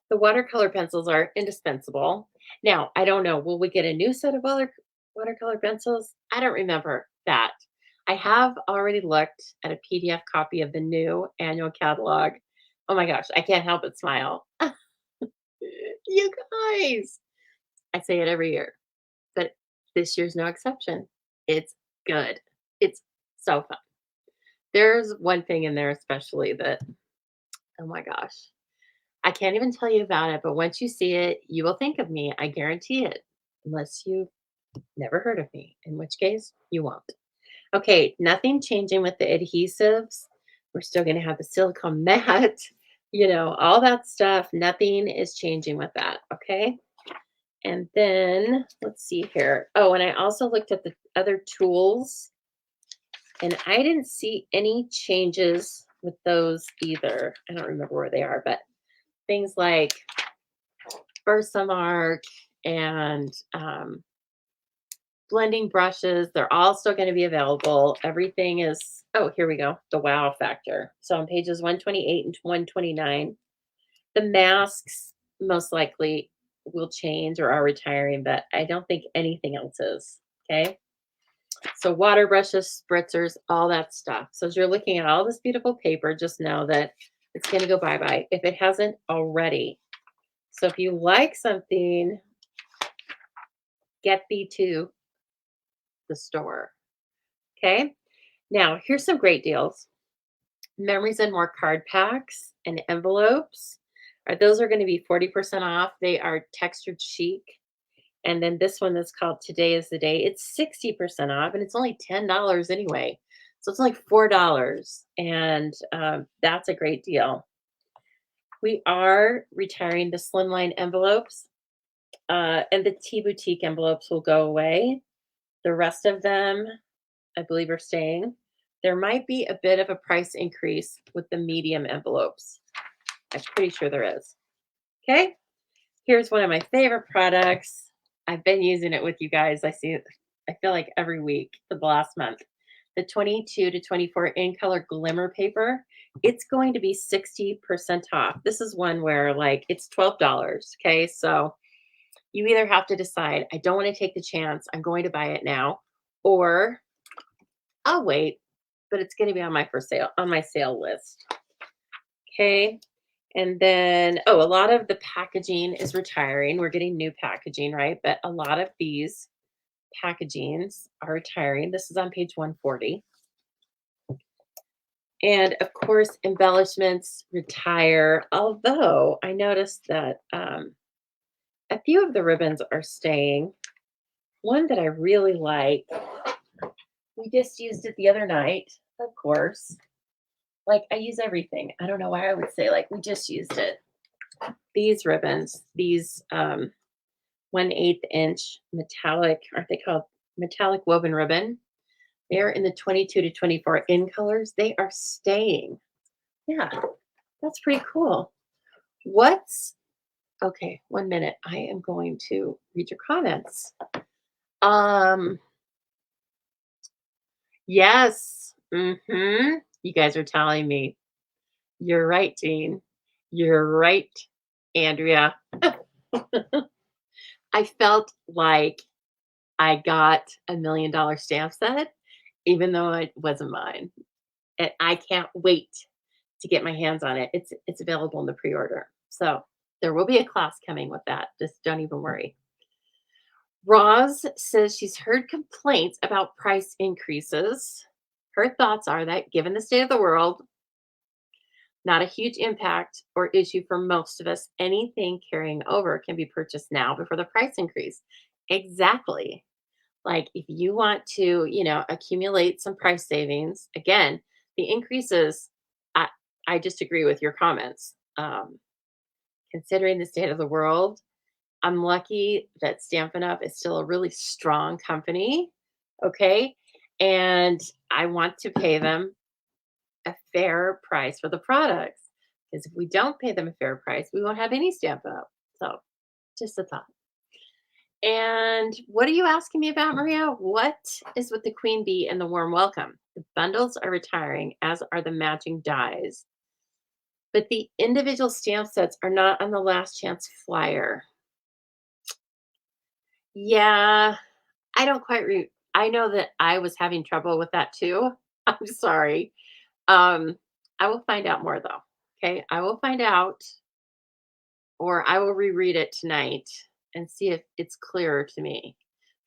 The watercolor pencils are indispensable. Now, I don't know, will we get a new set of watercolor pencils? I don't remember that. I have already looked at a PDF copy of the new annual catalog. Oh my gosh, I can't help but smile. You guys, I say it every year, but this year's no exception. It's good. It's so fun. There's one thing in there, especially that, oh my gosh, I can't even tell you about it, but once you see it, you will think of me. I guarantee it. Unless you've never heard of me, in which case you won't. Okay, nothing changing with the adhesives. We're still going to have the silicone mat, all that stuff. Nothing is changing with that. Okay. And then let's see here. Oh, and I also looked at the other tools and I didn't see any changes with those either. I don't remember where they are, but things like Versamark and blending brushes, they're all still going to be available. Everything is, oh, here we go, the wow factor. So on pages 128 and 129, the masks most likely will change or are retiring, but I don't think anything else is. Okay. So water brushes, spritzers, all that stuff. So as you're looking at all this beautiful paper, just know that it's going to go bye-bye if it hasn't already. So if you like something, get thee to the store. Okay. Now, here's some great deals. Memories and More card packs and envelopes. Those are going to be 40% off. They are textured chic. And then this one that's called Today is the Day. It's 60% off and it's only $10 anyway. So it's like $4. And that's a great deal. We are retiring the slimline envelopes, and the Tea Boutique envelopes will go away. The rest of them, I believe, are staying. There might be a bit of a price increase with the medium envelopes. I'm pretty sure there is. Okay. Here's one of my favorite products. I've been using it with you guys. I feel like every week for the last month. The 22 to 24 in color glimmer paper. It's going to be 60% off. This is one where like it's $12. Okay. So you either have to decide, I don't want to take the chance, I'm going to buy it now, or I'll wait, but it's going to be on my sale list. Okay. And then, oh, a lot of the packaging is retiring. We're getting new packaging, right? But a lot of these packagings are retiring. This is on page 140. And of course, embellishments retire. Although I noticed that a few of the ribbons are staying. One that I really like, we just used it the other night, of course. Like I use everything. I don't know why I would say like we just used it. These ribbons, these 1/8 inch metallic, aren't they called metallic woven ribbon? They're in the 22 to 24 in colors. They are staying. Yeah, that's pretty cool. What's okay? 1 minute. I am going to read your comments. Um, yes. You guys are telling me. You're right, Jean. You're right, Andrea. I felt like I got $1 million stamp set, even though it wasn't mine. And I can't wait to get my hands on it. It's available in the pre-order. So there will be a class coming with that. Just don't even worry. Roz says she's heard complaints about price increases. Her thoughts are that given the state of the world, not a huge impact or issue for most of us. Anything carrying over can be purchased now before the price increase. Exactly. Like if you want to, accumulate some price savings, again, the increases, I, I just agree with your comments. Considering the state of the world, I'm lucky that Stampin' Up! Is still a really strong company. Okay. And I want to pay them a fair price for the products. Because if we don't pay them a fair price, we won't have any Stampin' Up! So just a thought. And what are you asking me about, Maria? What is with the queen bee and the warm welcome? The bundles are retiring, as are the matching dies. But the individual stamp sets are not on the last chance flyer. Yeah, I don't quite I know that I was having trouble with that too. I'm sorry. I will find out more though. Okay, I will find out, or I will reread it tonight and see if it's clearer to me.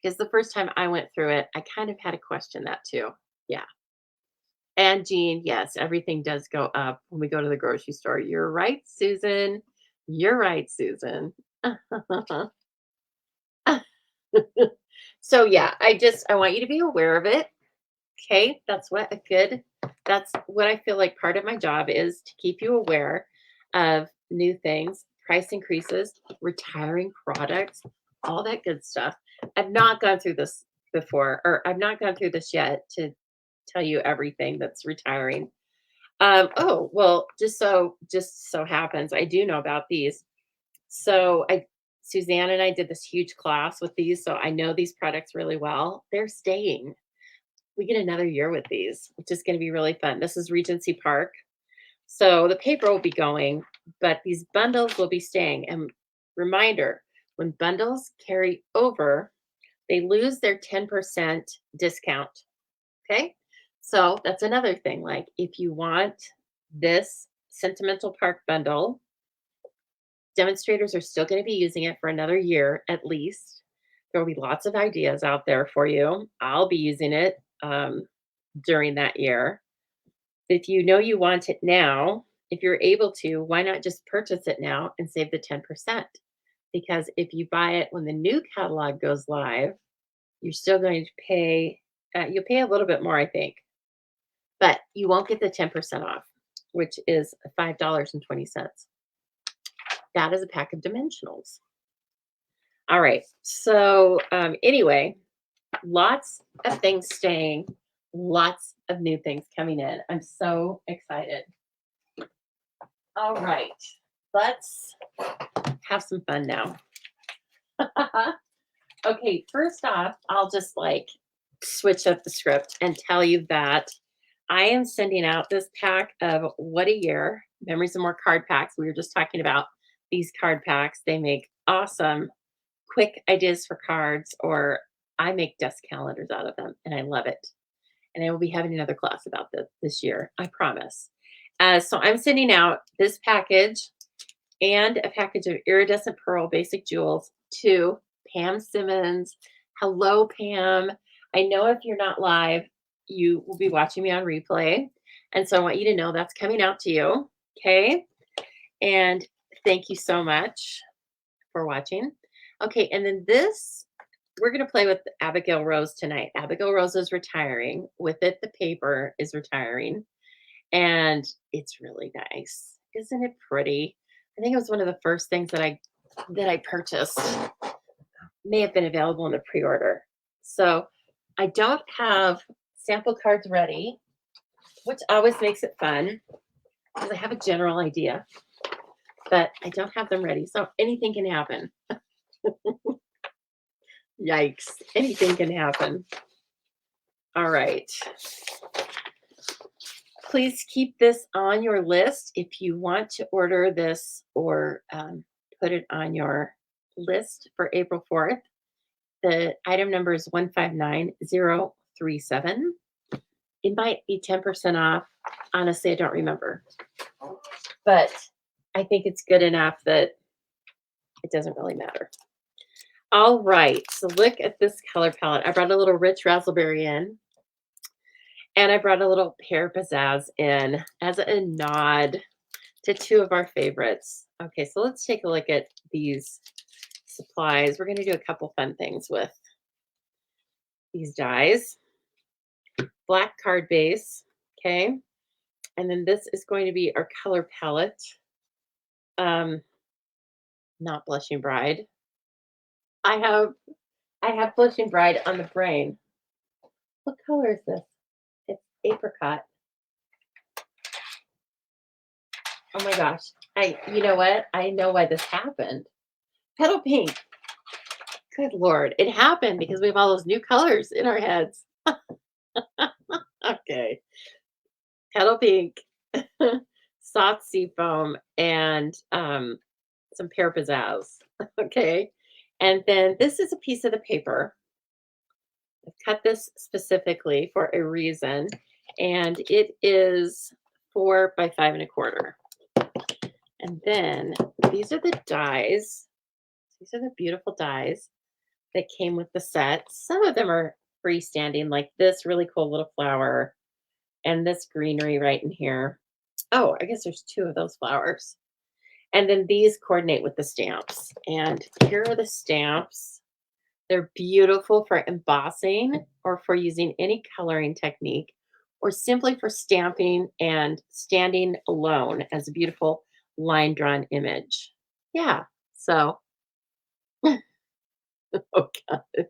Because the first time I went through it, I kind of had to question that too. Yeah. And Jean, yes, everything does go up when we go to the grocery store. You're right, Susan. You're right, Susan. So yeah, I want you to be aware of it. Okay, that's what I feel like part of my job is, to keep you aware of new things, price increases, retiring products, all that good stuff. I've not gone through this before, or I've not gone through this yet to tell you everything that's retiring. Oh, well, just so happens I do know about these. So Suzanne and I did this huge class with these, so I know these products really well. They're staying. We get another year with these, which is going to be really fun. This is Regency Park. So the paper will be going, but these bundles will be staying. And reminder, when bundles carry over, they lose their 10% discount. Okay. So that's another thing. Like if you want this Sentimental Park bundle, demonstrators are still going to be using it for another year at least. There will be lots of ideas out there for you. I'll be using it during that year. If you know you want it now, if you're able to, why not just purchase it now and save the 10%? Because if you buy it when the new catalog goes live, you're still going to pay, you'll pay a little bit more, I think, but you won't get the 10% off, which is $5.20. That is a pack of dimensionals. All right. So, anyway, lots of things staying, lots of new things coming in. I'm so excited. All right. Let's have some fun now. Okay. First off, I'll just like switch up the script and tell you that I am sending out this pack of What a Year Memories and More card packs. We were just talking about these card packs. They make awesome, quick ideas for cards, or I make desk calendars out of them, and I love it. And I will be having another class about this year, I promise. So I'm sending out this package and a package of iridescent pearl basic jewels to Pam Simmons. Hello, Pam. I know if you're not live, you will be watching me on replay. And so I want you to know that's coming out to you. Okay. And thank you so much for watching. Okay. And then this, we're going to play with Abigail Rose tonight. Abigail Rose is retiring. With it, the paper is retiring. And it's really nice. Isn't it pretty? I think it was one of the first things that I purchased. May have been available in the pre-order. So I don't have sample cards ready, which always makes it fun because I have a general idea, but I don't have them ready. So anything can happen. Yikes. Anything can happen. All right. Please keep this on your list if you want to order this or put it on your list for April 4th. The item number is 159037. It might be 10% off. Honestly, I don't remember. But I think it's good enough that it doesn't really matter. All right. So look at this color palette. I brought a little Rich Razzleberry in. And I brought a little Pear Pizzazz in as a nod to two of our favorites. Okay, so let's take a look at these supplies. We're going to do a couple fun things with these dies. Black card base, okay? And then this is going to be our color palette. Not Blushing Bride. I have Blushing Bride on the brain. What color is this? It's apricot. Oh my gosh. You know what? I know why this happened. Petal Pink. Good Lord. It happened because we have all those new colors in our heads. Okay. Petal Pink, soft sea foam, and some Pear Pizzazz. Okay. And then this is a piece of the paper. I've cut this specifically for a reason, and it is 4 by 5.25. And then these are the dies. These are the beautiful dies that came with the set. Some of them are freestanding, like this really cool little flower and this greenery right in here. Oh, I guess there's two of those flowers. And then these coordinate with the stamps. And here are the stamps. They're beautiful for embossing or for using any coloring technique or simply for stamping and standing alone as a beautiful line drawn image. Yeah. So, oh gosh.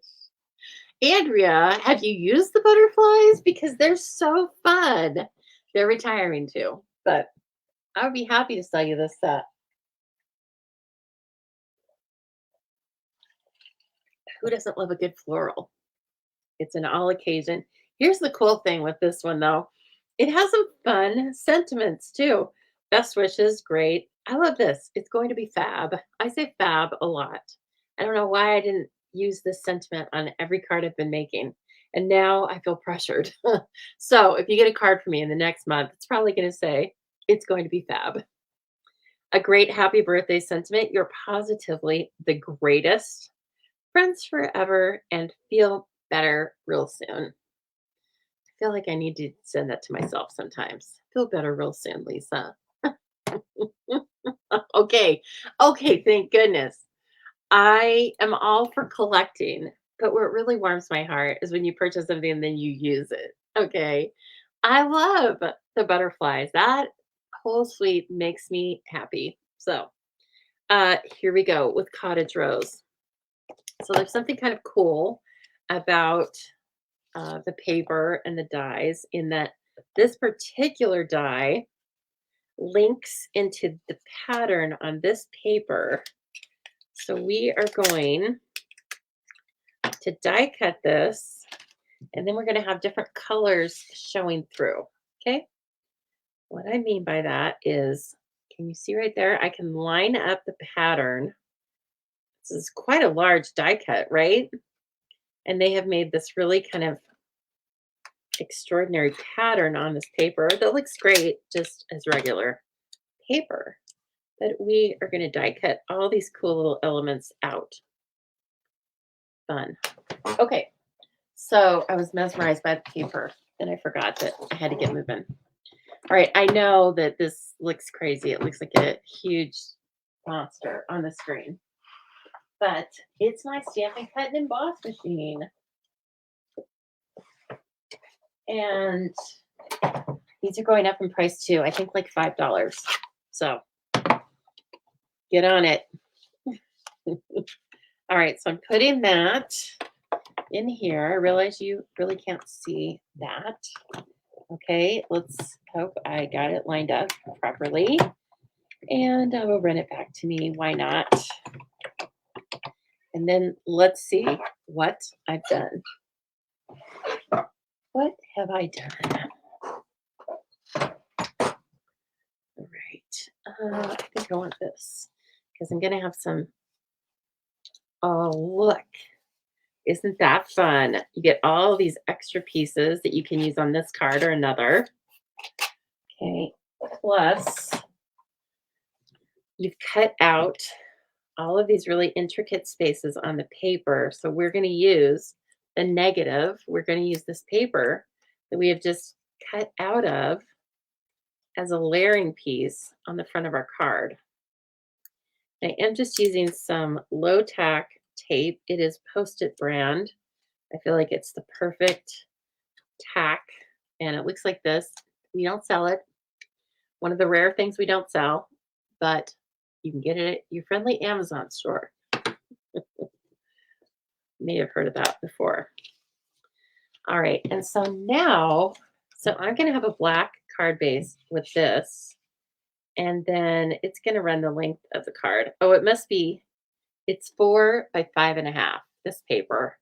Andrea, have you used the butterflies? Because they're so fun. They're retiring too, but I would be happy to sell you this set. Who doesn't love a good floral? It's an all occasion. Here's the cool thing with this one, though. It has some fun sentiments too. Best wishes, great. I love this. It's going to be fab. I say fab a lot. I don't know why I didn't use this sentiment on every card I've been making. And now I feel pressured. So if you get a card from me in the next month, it's probably going to say, it's going to be fab. A great happy birthday sentiment. You're positively the greatest. Friends forever and feel better real soon. feel like I need to send that to myself sometimes. Feel better real soon, Lisa. Okay. Okay, thank goodness. I am all for collecting, but what really warms my heart is when you purchase something and then you use it. Okay. I love the butterflies. That whole suite makes me happy. So, here we go with cottage rose. So there's something kind of cool about the paper and the dies in that this particular die links into the pattern on this paper. So we are going to die cut this, and then we're going to have different colors showing through. Okay. What I mean by that is, can you see right there? I can line up the pattern. This is quite a large die cut, right? And they have made this really kind of extraordinary pattern on this paper that looks great just as regular paper. But we are going to die cut all these cool little elements out. Fun. Okay, so I was mesmerized by the paper, and I forgot that I had to get moving. All right, I know that this looks crazy. It looks like a huge monster on the screen, but it's my Stampin' Cut and Emboss machine. And these are going up in price too. I think like $5. So get on it. All right, so I'm putting that in here. I realize you really can't see that. Okay, let's hope I got it lined up properly. And I will run it back to me. Why not? And then let's see what I've done. What have I done? All right. I think I want this because I'm going to have some. Oh, look. Isn't that fun? You get all these extra pieces that you can use on this card or another. Okay. Plus, you've cut out all of these really intricate spaces on the paper. So we're going to use the negative. We're going to use this paper that we have just cut out of as a layering piece on the front of our card. I am just using some low tack tape. It is Post-it brand. I feel like it's the perfect tack, and it looks like this. We don't sell it. One of the rare things we don't sell, but you can get it at your friendly Amazon store. May have heard of that before. All right, and so now, so I'm going to have a black card base with this, and then it's going to run the length of the card. Oh, it must be, it's 4 by 5.5, this paper.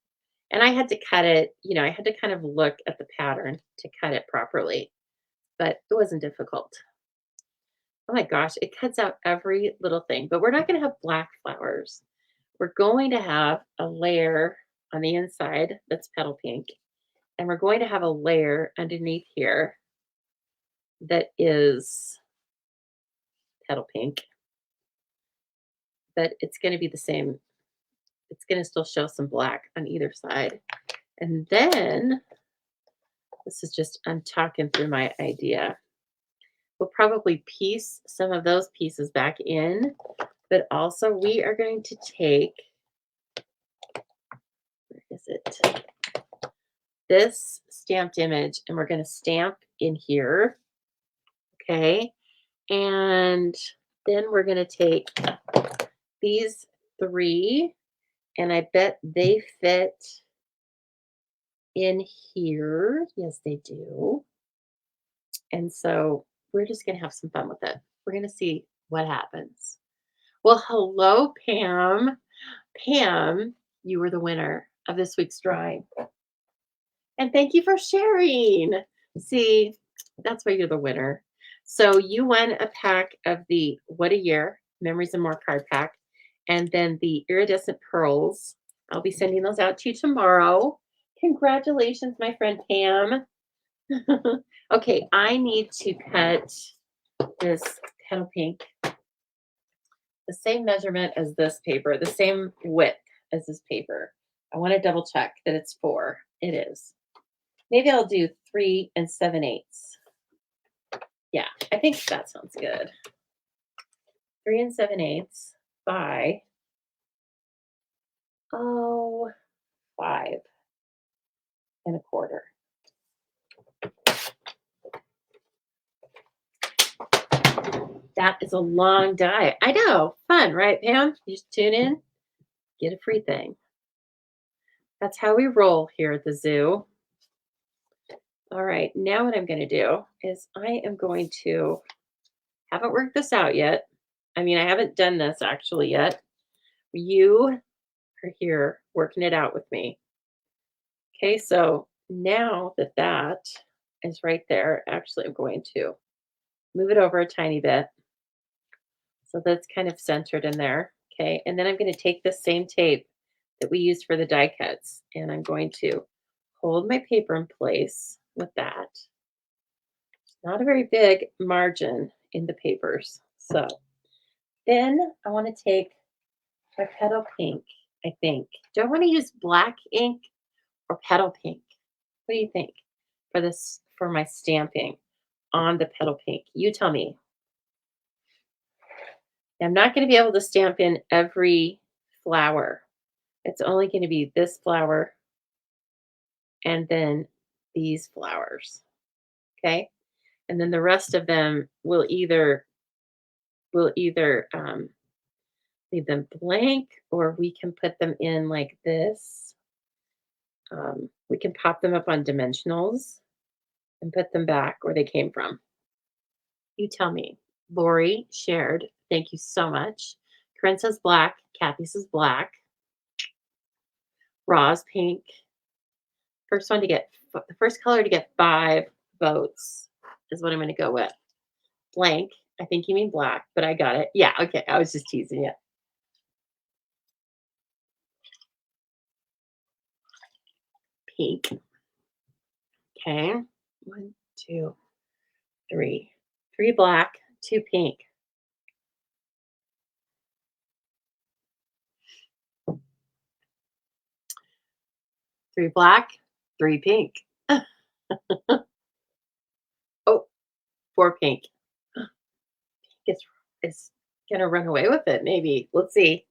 And I had to cut it, I had to kind of look at the pattern to cut it properly, but it wasn't difficult. Oh my gosh, it cuts out every little thing, but we're not going to have black flowers. We're going to have a layer on the inside that's petal pink, and we're going to have a layer underneath here that is petal pink, but it's going to be the same. It's going to still show some black on either side. And then, this is just, I'm talking through my idea. We'll probably piece some of those pieces back in, but also we are going to take, where is it? This stamped image, and we're going to stamp in here. Okay. And then we're going to take these 3, and I bet they fit in here. Yes, they do. And so we're just going to have some fun with it. We're going to see what happens. Well, hello, Pam. Pam, you were the winner of this week's drawing. And thank you for sharing. See, that's why you're the winner. So you won a pack of the What a Year Memories and More card pack, and then the Iridescent Pearls. I'll be sending those out to you tomorrow. Congratulations, my friend Pam. Okay, I need to cut this petal pink the same measurement as this paper, the same width as this paper. I want to double check that it's 4. It is. Maybe I'll do 3 7/8. Yeah, I think that sounds good. 3 7/8 by, oh, 5 1/4. That is a long die. I know. Fun, right, Pam? You just tune in, get a free thing. That's how we roll here at the zoo. All right, now what I'm going to do is I am going to, haven't worked this out yet. I mean, I haven't done this actually yet. You are here working it out with me. Okay, so now that that is right there, actually, I'm going to move it over a tiny bit. So that's kind of centered in there. Okay, and then I'm going to take the same tape that we used for the die cuts, and I'm going to hold my paper in place with that. Not a very big margin in the papers. So then I want to take my petal pink, I think. Do I want to use black ink or petal pink? What do you think for this, for my stamping on the petal pink? You tell me. I'm not going to be able to stamp in every flower. It's only going to be this flower and then these flowers. Okay. And then the rest of them will either leave them blank, or we can put them in like this. We can pop them up on dimensionals and put them back where they came from. You tell me. Lori shared. Thank you so much. Corinne says black. Kathy says black. Roz pink. The first color to get 5 votes is what I'm going to go with. Blank. I think you mean black, but I got it. Yeah, okay. I was just teasing you. Pink. Okay. 1, 2, 3. 3 black, 2 pink. Three black, 3 pink. Oh, 4 pink. It's gonna run away with it, maybe. Let's see.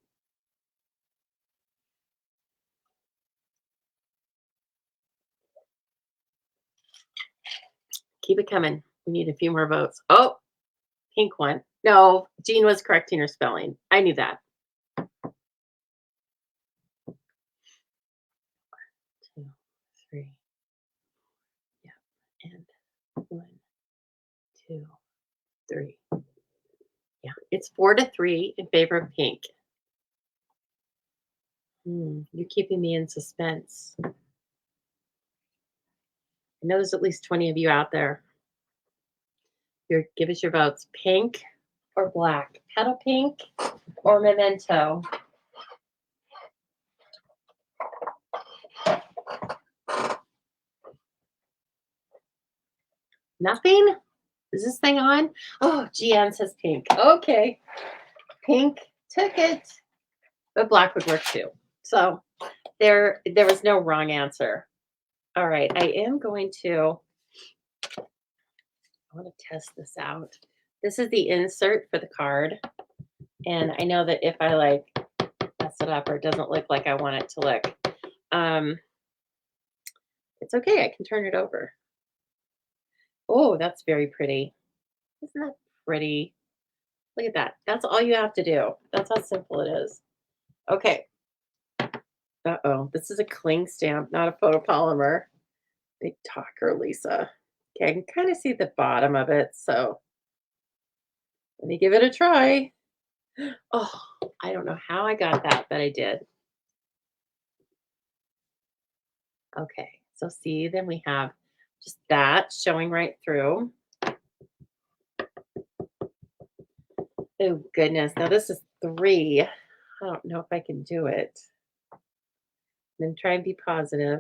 Keep it coming. We need a few more votes. Oh, pink one. No, Jean was correcting her spelling. I knew that. 2, 3. Yeah. And 1, 2, 3. Yeah. It's 4-3 in favor of pink. You're keeping me in suspense. I know there's at least 20 of you out there. Give us your votes. Pink or black? Petal pink or memento? Nothing? Is this thing on? Oh, GN says pink. Okay. Pink took it. But black would work too. So there was no wrong answer. All right. I want to test this out. This is the insert for the card. And I know that if I like mess it up or it doesn't look like I want it to look, it's okay. I can turn it over. Oh, that's very pretty. Isn't that pretty? Look at that. That's all you have to do. That's how simple it is. Okay. Uh-oh. This is a cling stamp, not a photopolymer. Big talker, Lisa. Okay, I can kind of see the bottom of it, so let me give it a try. Oh, I don't know how I got that, but I did. Okay, so see, then we have just that showing right through. Oh, goodness. Now this is 3. I don't know if I can do it. Then try and be positive.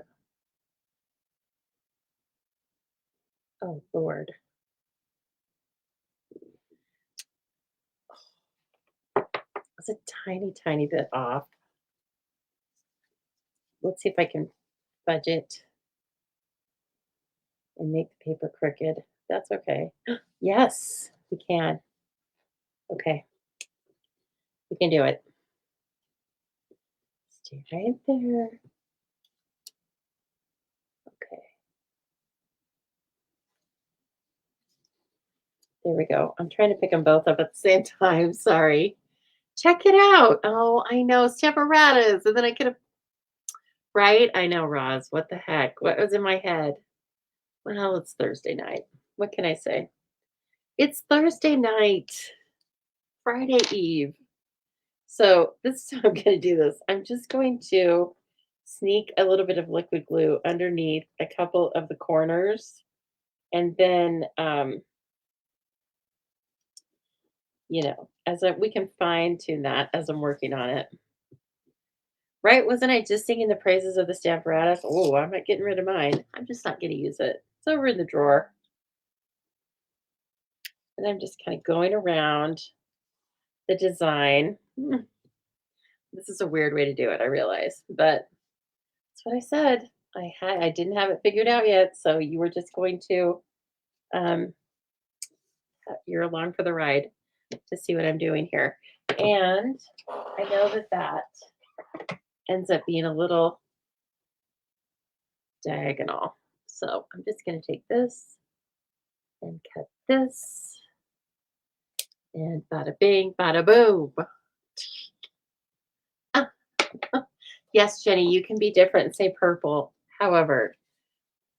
Oh, Lord. It's a tiny, tiny bit off. Let's see if I can budget. and make the paper crooked. That's okay. Yes, we can. Okay, we can do it. Stay right there. Okay, there we go. I'm trying to pick them both up at the same time. Sorry. Check it out. Oh, I know. Stamparatas. And then I could have, right? I know, Roz. What the heck? What was in my head? Well, it's Thursday night. What can I say? It's Thursday night, Friday Eve. So this is how I'm going to do this. I'm just going to sneak a little bit of liquid glue underneath a couple of the corners. And then, we can fine tune that as I'm working on it. Right? Wasn't I just singing the praises of the Stamparatus? Oh, I'm not getting rid of mine. I'm just not going to use it. It's over in the drawer. And I'm just kind of going around the design. This is a weird way to do it, I realize, but that's what I said. I didn't have it figured out yet, so you were just going to um, you're along for the ride to see what I'm doing here. And I know that that ends up being a little diagonal. So I'm just going to take this and cut this. And bada bing, bada boom. Yes, Jenny, you can be different and say purple. However,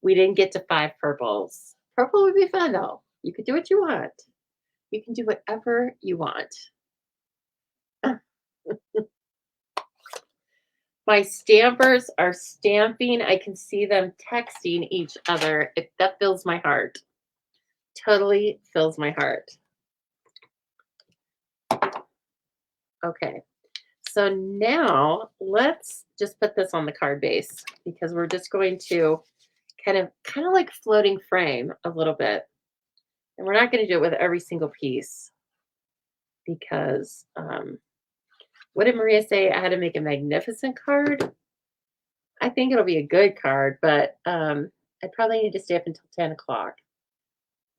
we didn't get to 5 purples. Purple would be fun though. You could do what you want. You can do whatever you want. My stampers are stamping. I can see them texting each other. That fills my heart. Totally fills my heart. Okay. So now let's just put this on the card base because we're just going to kind of like floating frame a little bit. And we're not going to do it with every single piece because what did Maria say? I had to make a magnificent card. I think it'll be a good card, but I probably need to stay up until 10 o'clock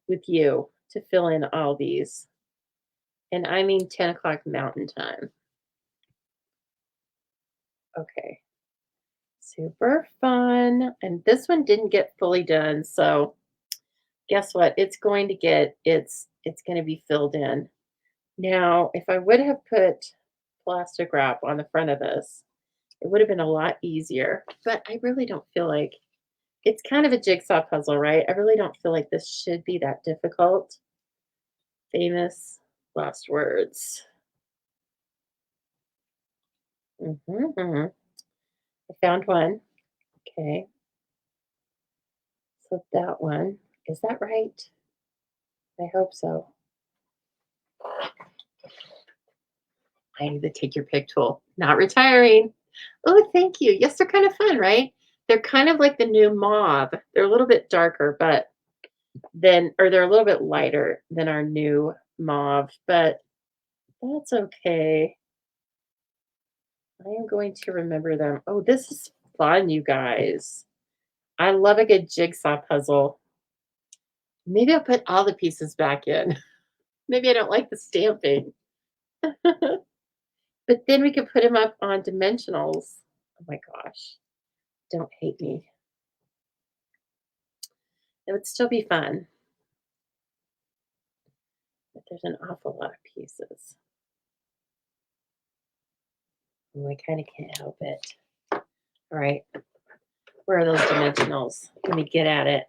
with you to fill in all these. And I mean 10 o'clock Mountain Time. Okay. Super fun. And this one didn't get fully done. So guess what? It's going to get, it's going to be filled in. Now, if I would have put plastic wrap on the front of this, it would have been a lot easier, but I really don't feel like it's kind of a jigsaw puzzle, right? I really don't feel like this should be that difficult. Famous last words. I found one. Okay. So that one, is that right? I hope so. I need to take your pick tool. Not retiring. Oh, thank you. Yes, they're kind of fun, right? They're kind of like the new mauve. They're a little bit darker, but they're a little bit lighter than our new mauve, but that's okay. I am going to remember them. Oh, this is fun, you guys. I love a good jigsaw puzzle. Maybe I'll put all the pieces back in. Maybe I don't like the stamping. But then we could put them up on dimensionals. Oh my gosh. Don't hate me. It would still be fun. But there's an awful lot of pieces. Oh, I kind of can't help it. All right. Where are those dimensionals? Let me get at it.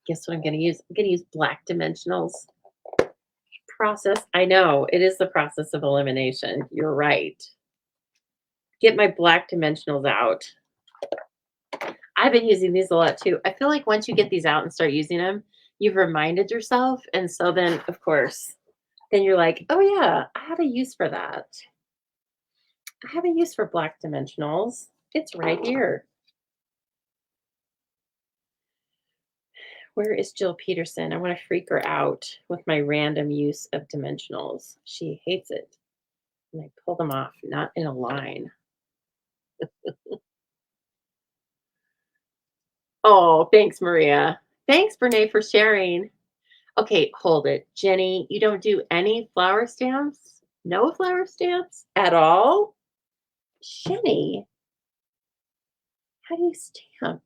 Guess what I'm going to use? I'm going to use black dimensionals. Process. I know. It is the process of elimination. You're right. Get my black dimensionals out. I've been using these a lot too. I feel like once you get these out and start using them, you've reminded yourself. And so then, of course, then you're like, oh yeah, I have a use for that. I have a use for black dimensionals. It's right here. Where is Jill Peterson? I want to freak her out with my random use of dimensionals. She hates it. And I pull them off, not in a line. Oh, thanks, Maria. Thanks, Brene, for sharing. Okay, hold it. Jenny, you don't do any flower stamps? No flower stamps at all? Jenny, how do you stamp?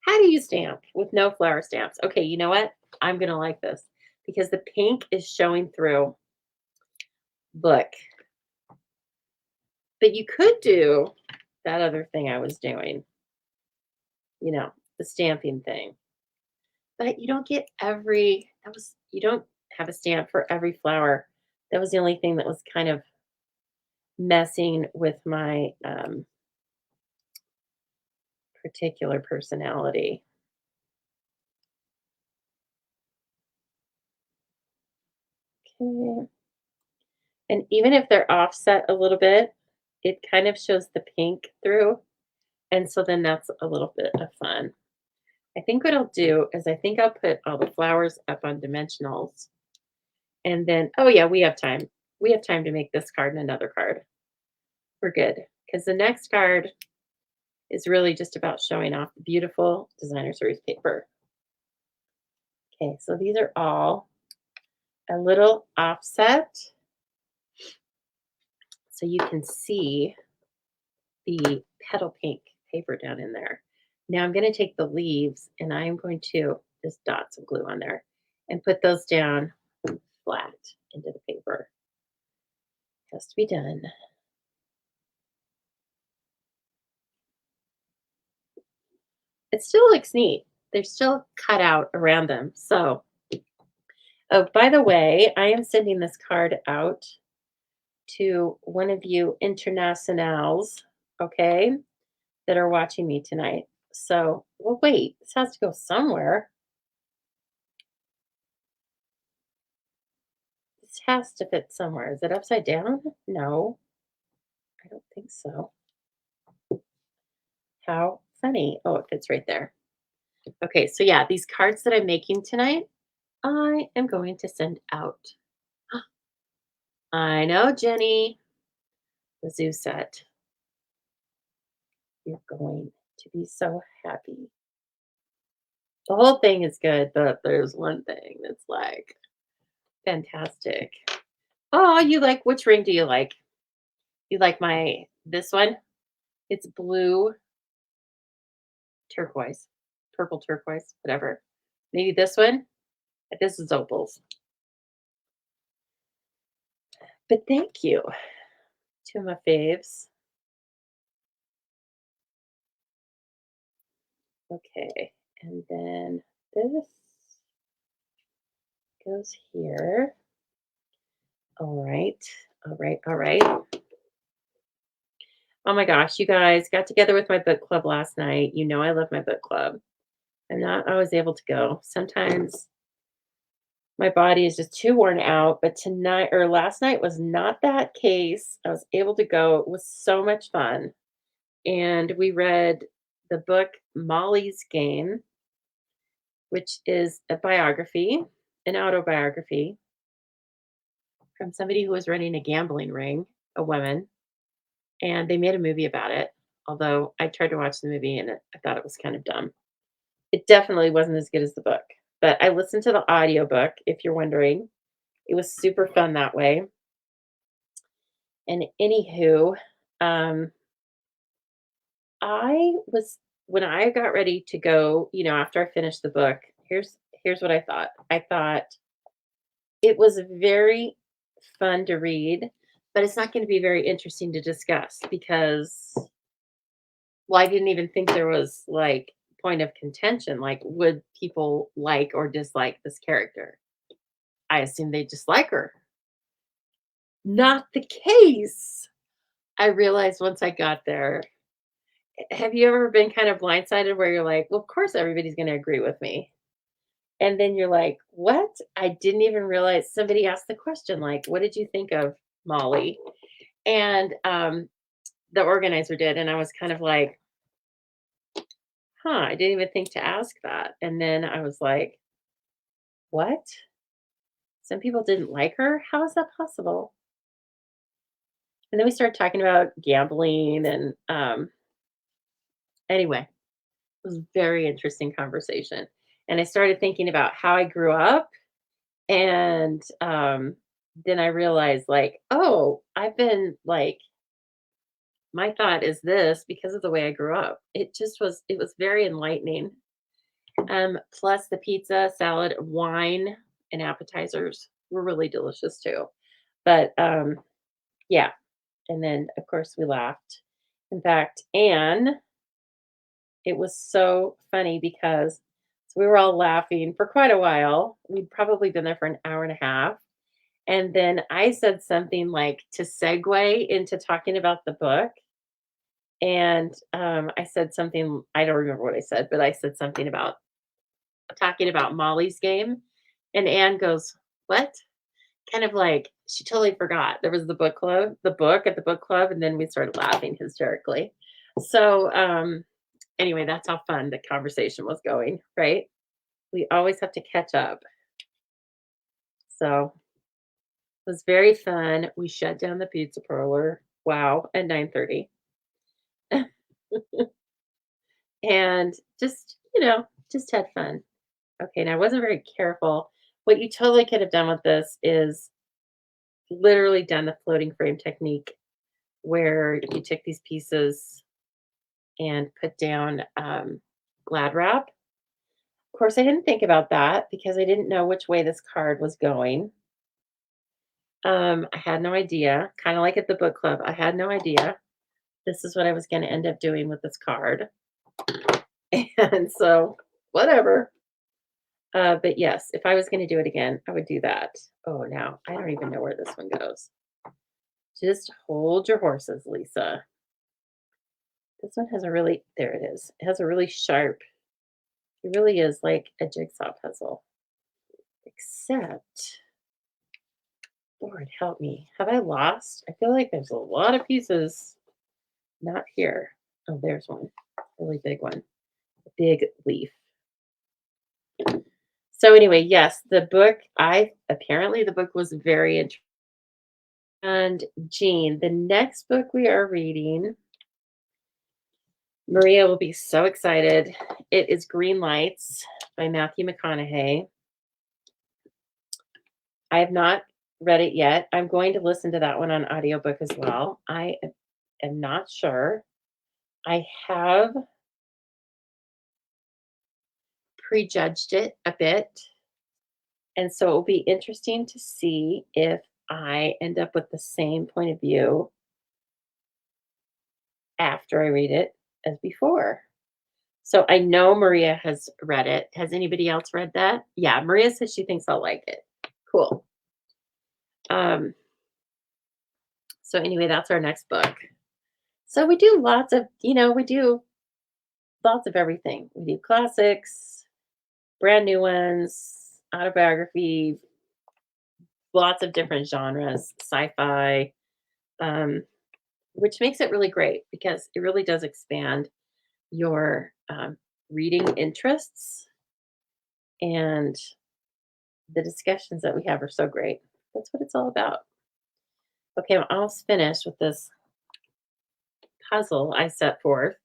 How do you stamp with no flower stamps? Okay, you know what? I'm gonna like this because the pink is showing through. Look, but you could do that other thing I was doing, the stamping thing. But you don't get you don't have a stamp for every flower. That was the only thing that was kind of messing with my particular personality. Okay. And even if they're offset a little bit, it kind of shows the pink through. And so then that's a little bit of fun. I think what I'll do is I think I'll put all the flowers up on dimensionals. And then, oh yeah, we have time. We have time to make this card and another card. We're good. Because the next card is really just about showing off the beautiful designer series paper. Okay, so these are all a little offset so you can see the petal pink paper down in there. Now I'm going to take the leaves and I'm going to just dot some glue on there and put those down flat into the paper. Has to be done. It still looks neat. They're still cut out around them. So, oh, by the way, I am sending this card out to one of you internationals, okay, that are watching me tonight. So, well, wait, this has to go somewhere. This has to fit somewhere. Is it upside down? No, I don't think so. How funny. Oh, it fits right there. Okay, so yeah, these cards that I'm making tonight, I am going to send out. I know, Jenny. The zoo set. You're going to be so happy. The whole thing is good, but there's one thing that's like fantastic. Oh, you like which ring do you like? You like this one? It's blue turquoise, purple turquoise, whatever. Maybe this one? This is opals. But thank you to my faves. Okay, and then this goes here. All right, all right, all right. Oh my gosh, you guys got together with my book club last night. You know I love my book club. I'm not always able to go. Sometimes my body is just too worn out, but tonight or last night was not that case. I was able to go. It was so much fun. And we read the book Molly's Game, which is a biography, an autobiography from somebody who was running a gambling ring, a woman, and they made a movie about it. Although I tried to watch the movie and I thought it was kind of dumb. It definitely wasn't as good as the book, but I listened to the audiobook, if you're wondering. It was super fun that way. And anywho, um, I was when I got ready to go, after I finished the book, here's what I thought. I thought it was very fun to read, but it's not going to be very interesting to discuss because, well, I didn't even think there was like point of contention. Like, would people like or dislike this character? I assume they dislike her. Not the case. I realized once I got there. Have you ever been kind of blindsided where you're like, well, of course everybody's going to agree with me? And then you're like, what? I didn't even realize somebody asked the question, like, what did you think of Molly? And the organizer did. And I was kind of like, I didn't even think to ask that. And then I was like, what? Some people didn't like her? How is that possible? And then we started talking about gambling and anyway, It was a very interesting conversation. And I started thinking about how I grew up. And then I realized, like, oh, I've been like, my thought is this because of the way I grew up. It was very enlightening. Plus the pizza, salad, wine, and appetizers were really delicious too. But yeah, and then of course we laughed. In fact, Anne, it was so funny because so we were all laughing for quite a while. We'd probably been there for an hour and a half. And then I said something like to segue into talking about the book. And I said something, I don't remember what I said, but I said something about talking about Molly's game. And Anne goes, what? Kind of like she totally forgot. There was the book club, the book at the book club, and then we started laughing hysterically. So anyway, that's how fun the conversation was going, right? We always have to catch up. So it was very fun. We shut down the pizza parlor. Wow, at 9:30. And just, just had fun. Okay, and I wasn't very careful. What you totally could have done with this is literally done the floating frame technique where you take these pieces and put down glad wrap. Of course, I didn't think about that because I didn't know which way this card was going. I had no idea. Kind of like at the book club, I had no idea this is what I was going to end up doing with this card. And so, whatever. But yes, if I was going to do it again, I would do that. Oh, now I don't even know where this one goes. Just hold your horses, Lisa. This one has a really, there it is. It has a really sharp, it really is like a jigsaw puzzle. Except, Lord help me. Have I lost? I feel like there's a lot of pieces not here. Oh, there's one. Really big one. A big leaf. So anyway, yes, the book, I apparently the book was very interesting. And Jean, the next book we are reading, Maria will be so excited. It is Green Lights by Matthew McConaughey. I have not read it yet. I'm going to listen to that one on audiobook as well. I am not sure. I have prejudged it a bit. And so it will be interesting to see if I end up with the same point of view after I read it as before. So I know Maria has read it. Has anybody else read that? Yeah, Maria says she thinks I'll like it. Cool. Um, so anyway, that's our next book. So we do lots of, we do lots of everything. We do classics, brand new ones, autobiography, lots of different genres, sci-fi, um, which makes it really great because it really does expand your reading interests, and the discussions that we have are so great. That's what it's all about. Okay, I'm almost finished with this puzzle I set forth,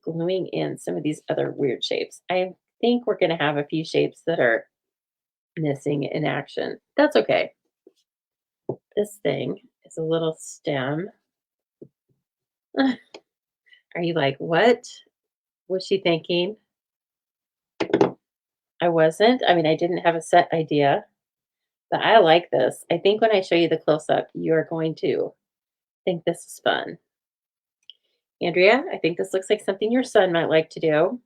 gluing in some of these other weird shapes. I think we're going to have a few shapes that are missing in action. That's okay. This thing is a little stem. Are you like, what was she thinking? I wasn't. I mean, I didn't have a set idea, but I like this. I think when I show you the close up, you're going to think this is fun. Andrea, I think this looks like something your son might like to do.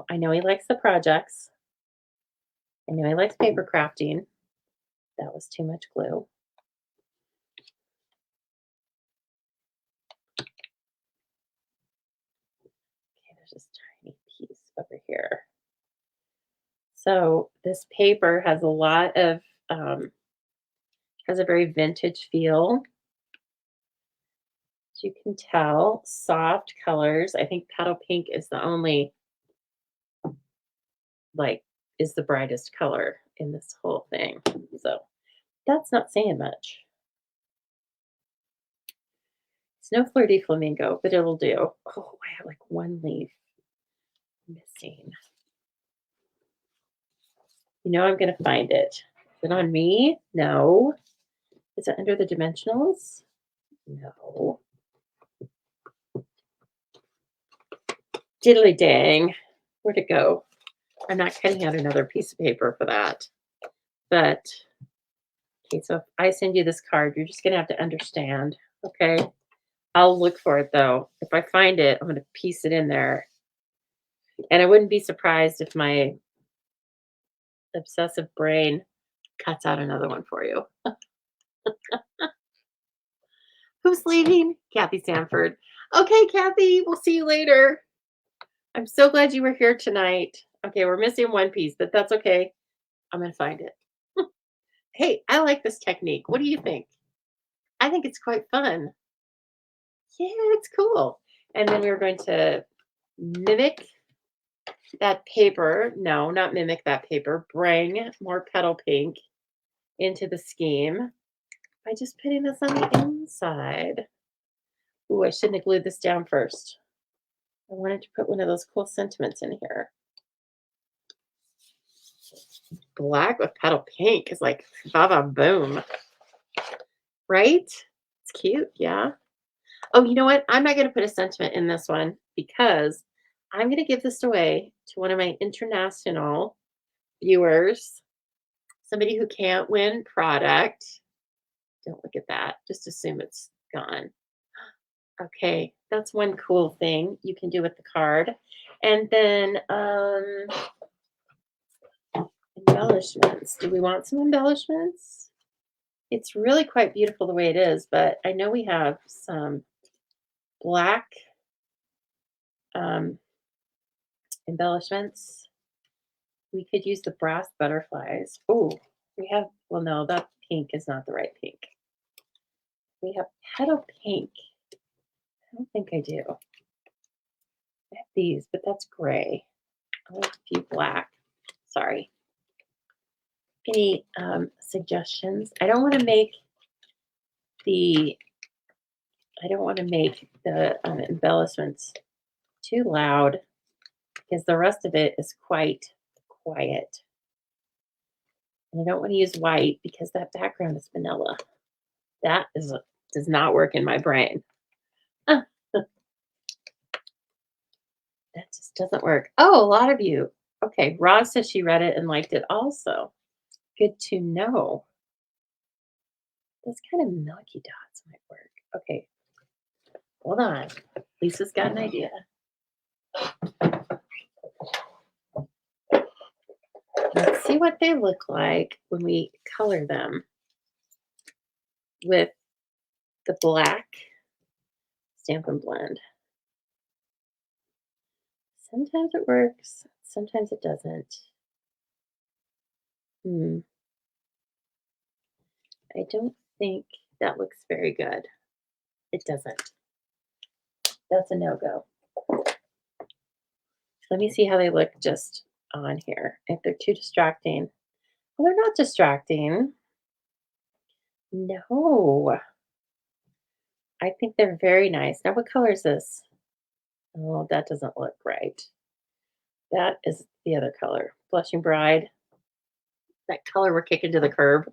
I know he likes the projects. I know he likes paper crafting. That was too much glue. Okay, there's this tiny piece over here. So this paper has a lot of, has a very vintage feel. As you can tell, soft colors. I think petal pink is the only, like, is the brightest color in this whole thing. So that's not saying much. It's no Fleur de Flamingo, but it'll do. Oh, I have like one leaf missing. You know I'm gonna find it. Is it on me? No. Is it under the dimensionals? No. Diddly dang. Where'd it go? I'm not cutting out another piece of paper for that. But okay, so if I send you this card, you're just gonna have to understand. Okay. I'll look for it though. If I find it, I'm gonna piece it in there. And I wouldn't be surprised if my obsessive brain cuts out another one for you. Who's leaving? Kathy Sanford. Okay, Kathy, we'll see you later. I'm so glad you were here tonight. Okay, we're missing one piece, but that's okay. I'm going to find it. Hey, I like this technique. What do you think? I think it's quite fun. Yeah, it's cool. And then we're going to mimic that paper. No, not mimic that paper. Bring more petal pink into the scheme by just putting this on the inside. Ooh, I shouldn't have glued this down first. I wanted to put one of those cool sentiments in here. Black with petal pink is like baba boom. Right? It's cute, yeah. Oh, you know what? I'm not going to put a sentiment in this one because I'm going to give this away to one of my international viewers, somebody who can't win product. Don't look at that. Just assume it's gone. Okay, that's one cool thing you can do with the card. And then embellishments. Do we want some embellishments? It's really quite beautiful the way it is, but I know we have some black embellishments. We could use the brass butterflies. Oh, we have, well, no, that pink is not the right pink. We have petal pink. I don't think I do. I have these, but that's gray. I have a few black. Sorry. Any suggestions? I don't want to make the embellishments too loud because the rest of it is quite quiet. And I don't want to use white because that background is vanilla. That does not work in my brain. That just doesn't work. Oh, a lot of you. Okay, Roz says she read it and liked it also. Good to know. Those kind of milky dots might work. Okay, hold on. Lisa's got an idea. Let's see what they look like when we color them with the black Stampin' Blend. Sometimes it works, sometimes it doesn't. I don't think that looks very good. It doesn't. That's a no-go. Let me see how they look just on here. If they're too distracting. Well, they're not distracting. No. I think they're very nice. Now, what color is this? Oh, that doesn't look right. That is the other color. Blushing Bride. That color we're kicking to the curb.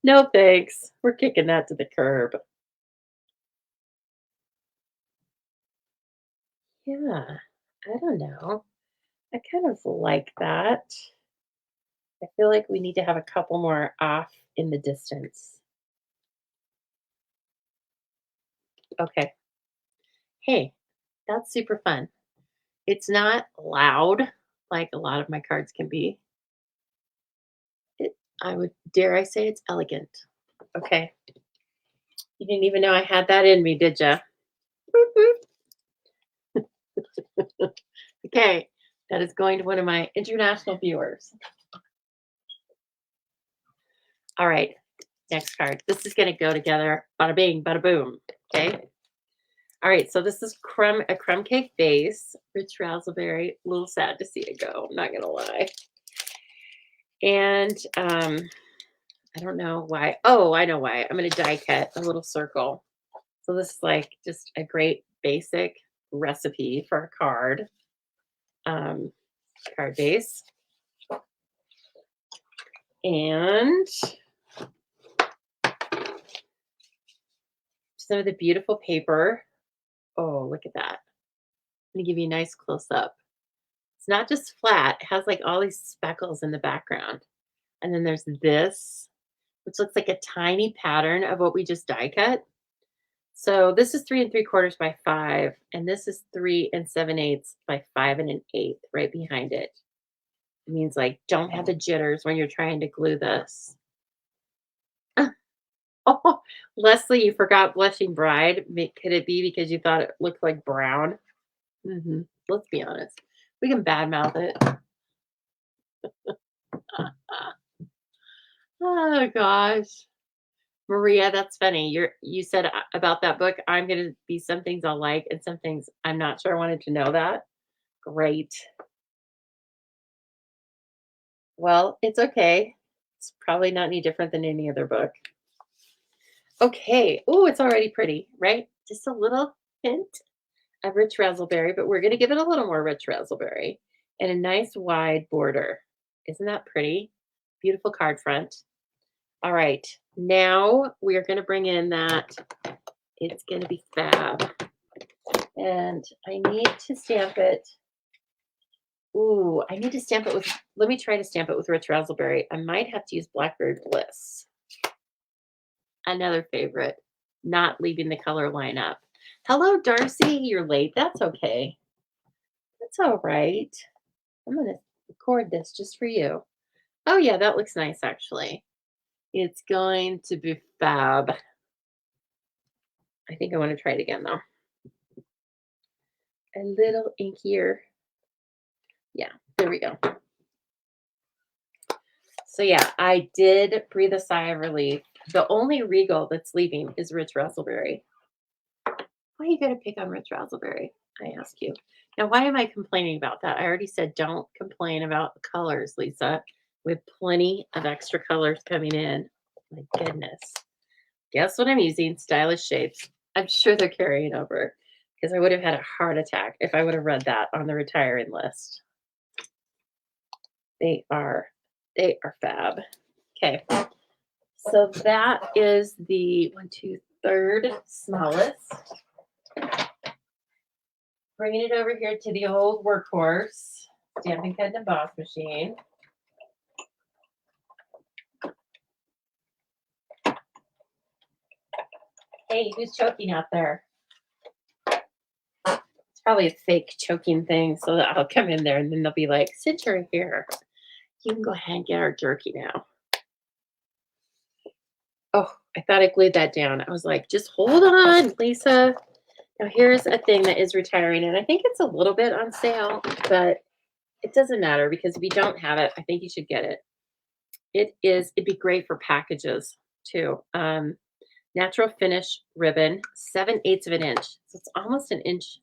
No thanks. We're kicking that to the curb. Yeah, I don't know. I kind of like that. I feel like we need to have a couple more off in the distance. Okay. Hey, that's super fun. It's not loud like a lot of my cards can be. I would dare I say it's elegant. Okay. You didn't even know I had that in me, did you? Okay. That is going to one of my international viewers. All right. Next card. This is going to go together. Bada bing, bada boom. Okay. All right. So this is a crumb cake base. Rich raspberry. A little sad to see it go. I'm not going to lie. And I I don't know why. Oh, I know why. I'm going to die cut a little circle. So this is like just a great basic recipe for a card, um, card base. And some of the beautiful paper. Oh, look at that. I'm going to give you a nice close up. It's not just flat, it has like all these speckles in the background. And then there's this, which looks like a tiny pattern of what we just die cut. So this is 3 3/4 by 5, and this is 3 7/8 by 5 1/8 right behind it. It means like don't have the jitters when you're trying to glue this. Oh, Leslie, you forgot blushing bride. Could it be because you thought it looked like brown? Let's be honest. We can badmouth it. Oh gosh. Maria, that's funny. You said about that book, I'm gonna be some things I'll like and some things I'm not sure. I wanted to know that. Great. Well, it's okay. It's probably not any different than any other book. Okay. Oh, it's already pretty, right? Just a little hint of rich raspberry, but we're gonna give it a little more rich raspberry and a nice wide border. Isn't that pretty? Beautiful card front. All right. Now we are gonna bring in that. It's gonna be fab. And I need to stamp it. Ooh, I need to stamp it with, let me try to stamp it with rich raspberry. I might have to use Blackberry Bliss. Another favorite, not leaving the color line up. Hello, Darcy. You're late. That's okay. That's all right. I'm going to record this just for you. Oh, yeah, that looks nice, actually. It's going to be fab. I think I want to try it again, though. A little inkier. Yeah, there we go. So yeah, I did breathe a sigh of relief. The only Regal that's leaving is Rich Raspberry. Why are you going to pick on Rich Raspberry? I ask you. Now, why am I complaining about that? I already said don't complain about the colors, Lisa. We have plenty of extra colors coming in. My goodness. Guess what I'm using? Stylish Shapes. I'm sure they're carrying over because I would have had a heart attack if I would have read that on the retiring list. They are fab. Okay. So that is the 3rd smallest. Bringing it over here to the old workhorse, Stampin' Cut and Emboss machine. Hey, who's choking out there? It's probably a fake choking thing, so that I'll come in there and then they'll be like, since you're here, you can go ahead and get our jerky now. Oh, I thought I glued that down. I was like, just hold on, Lisa. Now here's a thing that is retiring, and I think it's a little bit on sale, but it doesn't matter because if you don't have it, I think you should get it. It'd be great for packages too. Natural finish ribbon, 7/8 of an inch. So it's almost an inch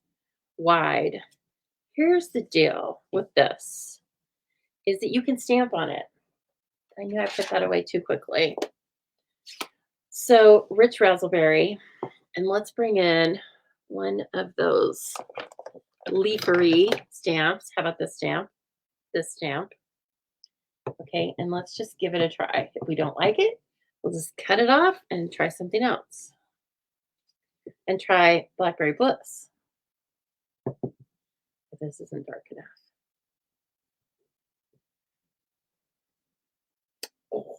wide. Here's the deal with this is that you can stamp on it. I knew I put that away too quickly. So rich raspberry, and let's bring in one of those leafery stamps. How about this stamp? This stamp. Okay, and let's just give it a try. If we don't like it, we'll just cut it off and try something else. And try Blackberry Bliss. If this isn't dark enough. Oh,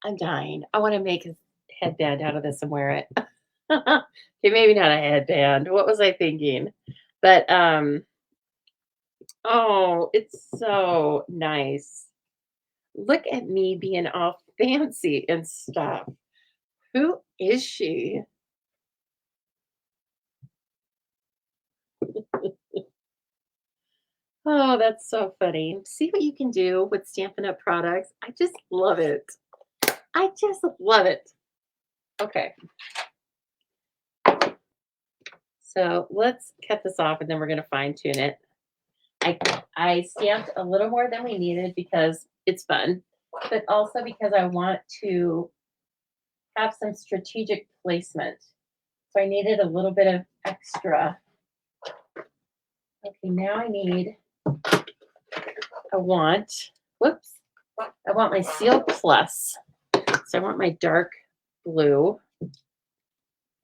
I'm dying. I want to make a headband out of this and wear it. Okay, maybe not a headband. What was I thinking? But oh, it's so nice. Look at me being all fancy and stuff. Who is she? Oh, that's so funny. See what you can do with Stampin' Up! Products. I just love it. I just love it. Okay. So let's cut this off and then we're going to fine tune it. I stamped a little more than we needed because it's fun. but also because I want to have some strategic placement. So I needed a little bit of extra. Okay, now whoops, I want my Seal Plus. So I want my dark blue.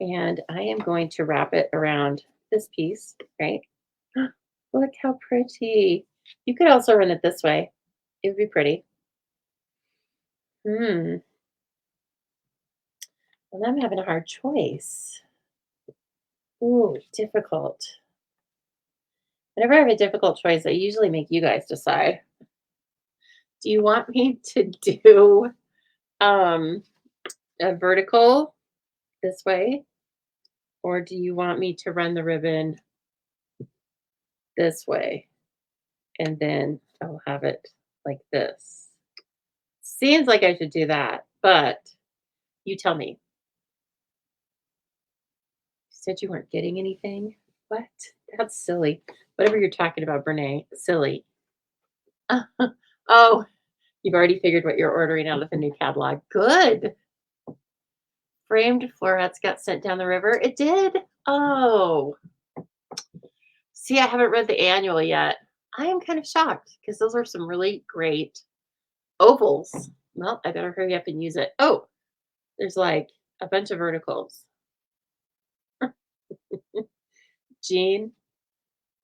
And I am going to wrap it around this piece, right? Look how pretty. You could also run it this way. It would be pretty. Well, I'm having a hard choice. Ooh, difficult. Whenever I have a difficult choice, I usually make you guys decide. Do you want me to do um, a vertical this way? Or do you want me to run the ribbon this way? And then I'll have it like this. Seems like I should do that, but you tell me. You said you weren't getting anything? What? That's silly. Whatever you're talking about, Brene, silly. Oh, you've already figured what you're ordering out of the new catalog. Good. Framed florets got sent down the river. It did? Oh. See, I haven't read the annual yet. I am kind of shocked because those are some really great ovals. Well, I better hurry up and use it. Oh, there's like a bunch of verticals. Jean,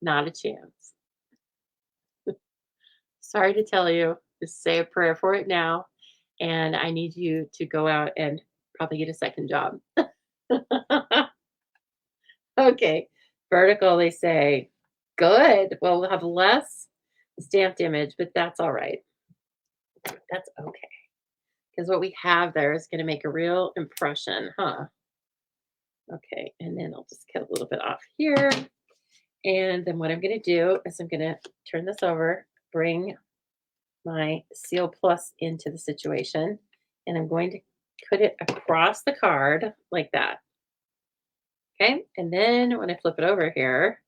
not a chance. Sorry to tell you, just say a prayer for it now. And I need you to go out and probably get a second job. Okay. Vertical, they say. Good. Well, we'll have less stamped image, but that's all right. That's okay. Because what we have there is going to make a real impression, huh? Okay. And then I'll just cut a little bit off here. And then what I'm going to do is I'm going to turn this over, bring my Seal Plus into the situation, and I'm going to put it across the card like that. Okay. And then when I flip it over here,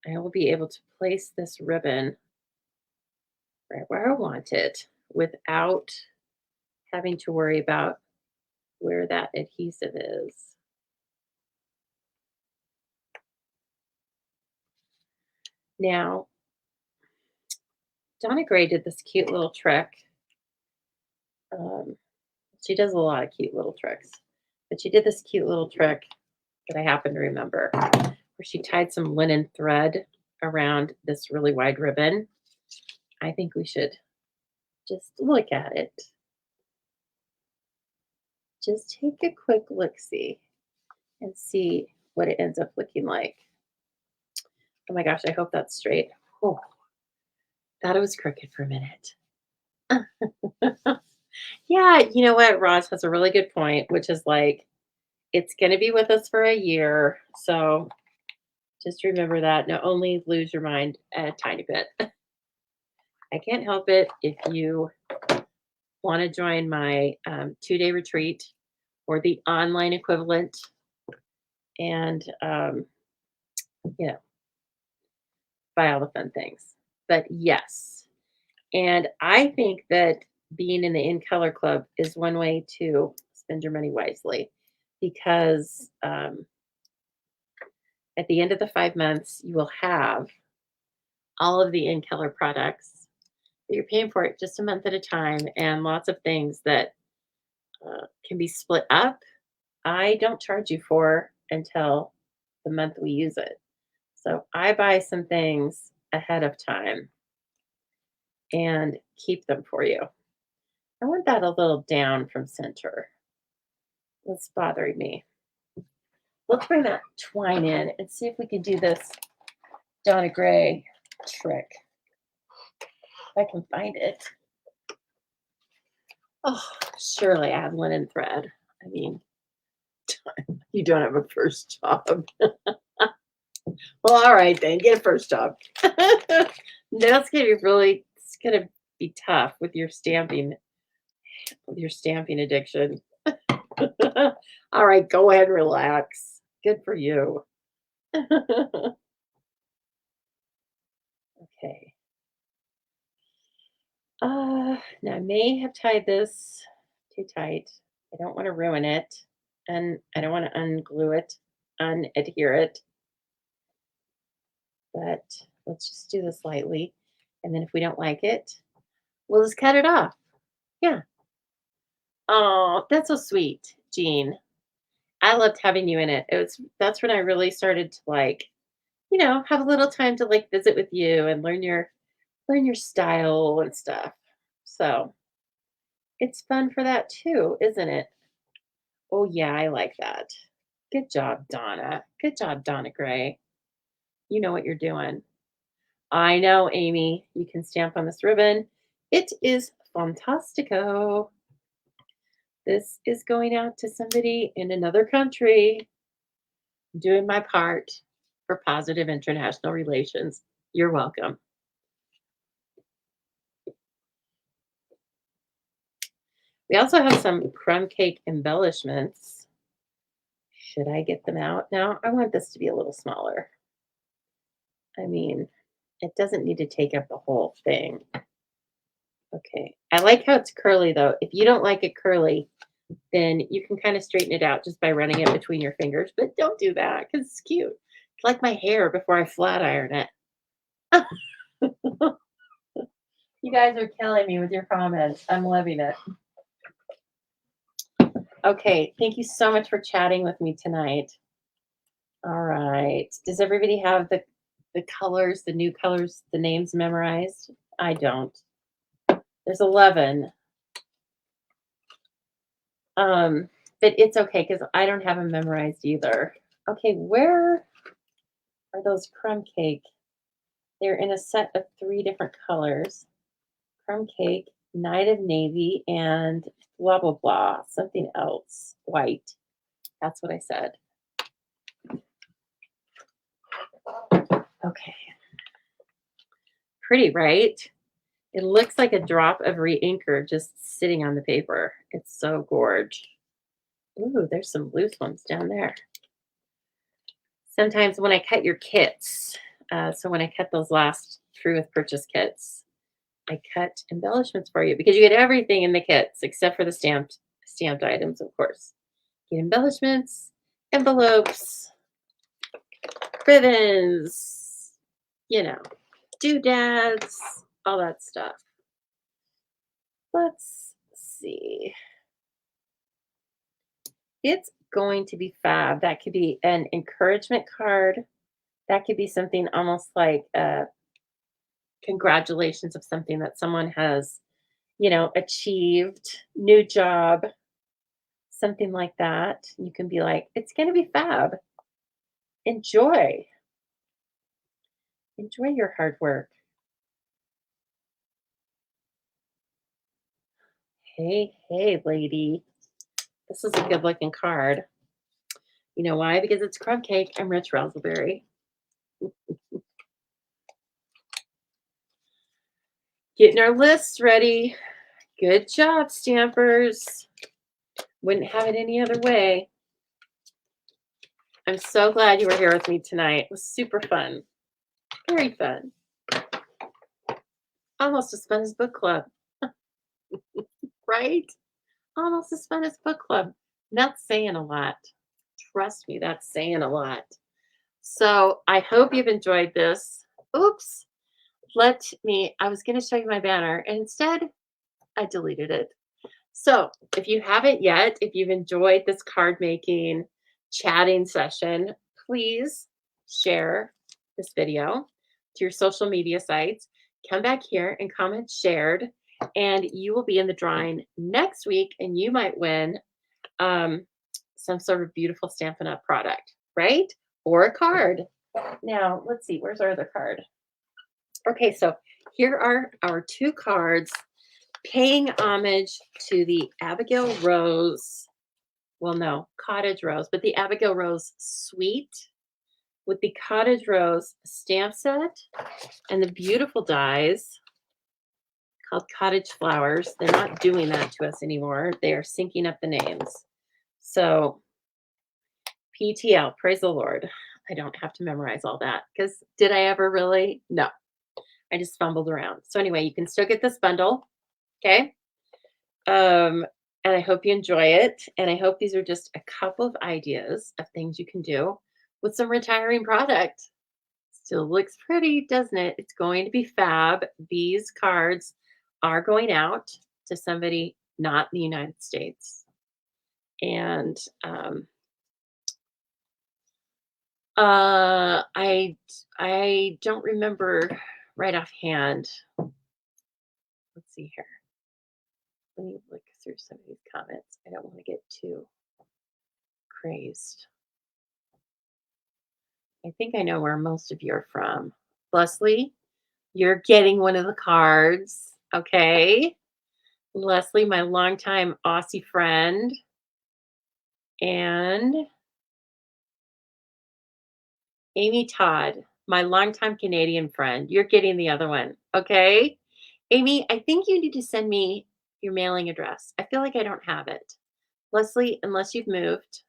I will be able to place this ribbon right where I want it without having to worry about where that adhesive is. Now, Donna Gray did this cute little trick. She does a lot of cute little tricks, but she did this cute little trick that I happen to remember where she tied some linen thread around this really wide ribbon. I think we should just look at it. Just take a quick look-see and see what it ends up looking like. Oh my gosh, I hope that's straight. Oh, thought it was crooked for a minute. Yeah, you know what? Roz has a really good point, which is like, it's going to be with us for a year. So just remember that. Now, only lose your mind a tiny bit. I can't help it if you want to join my 2-day retreat or the online equivalent and, you know, buy all the fun things. But yes. And I think that being in the In Color Club is one way to spend your money wisely because at the end of the 5 months, you will have all of the In Color products. You're paying for it just a month at a time and lots of things that can be split up. I don't charge you for until the month we use it. So I buy some things ahead of time and keep them for you. I want that a little down from center. It's bothering me. Let's bring that twine in and see if we can do this Donna Gray trick. If I can find it. Oh, surely I have linen thread. I mean, you don't have a first job. Well, all right then, get a first job. That's gonna be really, it's gonna be tough with your stamping addiction. All right, go ahead, relax. Good for you. Okay. Now I may have tied this too tight. I don't want to ruin it, and I don't want to unglue it, unadhere it, but let's just do this lightly. And then if we don't like it, we'll just cut it off. Yeah. Oh, that's so sweet, Jean. I loved having you in it. That's when I really started to like, have a little time to like visit with you and learn your style and stuff. So it's fun for that too, isn't it? Oh yeah, I like that. Good job, Donna. Good job, Donna Gray. You know what you're doing. I know, Amy. You can stamp on this ribbon. It is fantastico. This is going out to somebody in another country, doing my part for positive international relations. You're welcome. We also have some crumb cake embellishments. Should I get them out now? I want this to be a little smaller. I mean, it doesn't need to take up the whole thing. Okay. I like how it's curly though. If you don't like it curly, then you can kind of straighten it out just by running it between your fingers. But don't do that because it's cute. It's like my hair before I flat iron it. You guys are killing me with your comments. I'm loving it. Okay. Thank you so much for chatting with me tonight. All right. Does everybody have the colors, the new colors, the names memorized? I don't. There's 11. But it's okay because I don't have them memorized either. Okay, where are those crumb cake? They're in a set of 3 different colors. Crumb cake, Night of Navy, and blah, blah, blah. Something else. White. That's what I said. Okay. Pretty, right? It looks like a drop of re-inker just sitting on the paper. It's so gorge. Ooh, there's some loose ones down there. Sometimes when I cut your kits, so when I cut those last True with Purchase kits, I cut embellishments for you because you get everything in the kits except for the stamped items, of course. You get embellishments, envelopes, ribbons, doodads, all that stuff. Let's see. It's going to be fab. That could be an encouragement card. That could be something almost like congratulations of something that someone has, achieved, new job, something like that. You can be like, it's going to be fab. Enjoy. Enjoy your hard work. Hey, hey, lady. This is a good looking card. You know why? Because it's crumb cake. I'm Rich Raspberry. Getting our lists ready. Good job, stampers. Wouldn't have it any other way. I'm so glad you were here with me tonight. It was super fun. Very fun. Almost as fun as book club. Right? Almost as fun as book club. That's saying a lot. Trust me, that's saying a lot. So I hope you've enjoyed this. Oops. I was going to show you my banner and instead I deleted it. So if you haven't yet, if you've enjoyed this card making chatting session, please share this video to your social media sites. Come back here and comment shared, and you will be in the drawing next week, and you might win some sort of beautiful Stampin' Up! Product, right? Or a card. Now, let's see, where's our other card? Okay, so here are our 2 cards paying homage to the Abigail Rose, Cottage Rose, but the Abigail Rose Suite with the Cottage Rose stamp set and the beautiful dies called Cottage Flowers. They're not doing that to us anymore. They are syncing up the names. So PTL, praise the Lord. I don't have to memorize all that because did I ever really? No. I just fumbled around. So anyway, you can still get this bundle, okay? Um, and I hope you enjoy it. And I hope these are just a couple of ideas of things you can do with some retiring product. Still looks pretty, doesn't it? It's going to be fab. These cards are going out to somebody not in the United States. And I don't remember right offhand. Let's see here. Let me look through some of these comments. I don't want to get too crazed. I think I know where most of you are from. Leslie, you're getting one of the cards. Okay. Leslie, my longtime Aussie friend. And Amy Todd, my longtime Canadian friend. You're getting the other one. Okay. Amy, I think you need to send me your mailing address. I feel like I don't have it. Leslie, unless you've moved,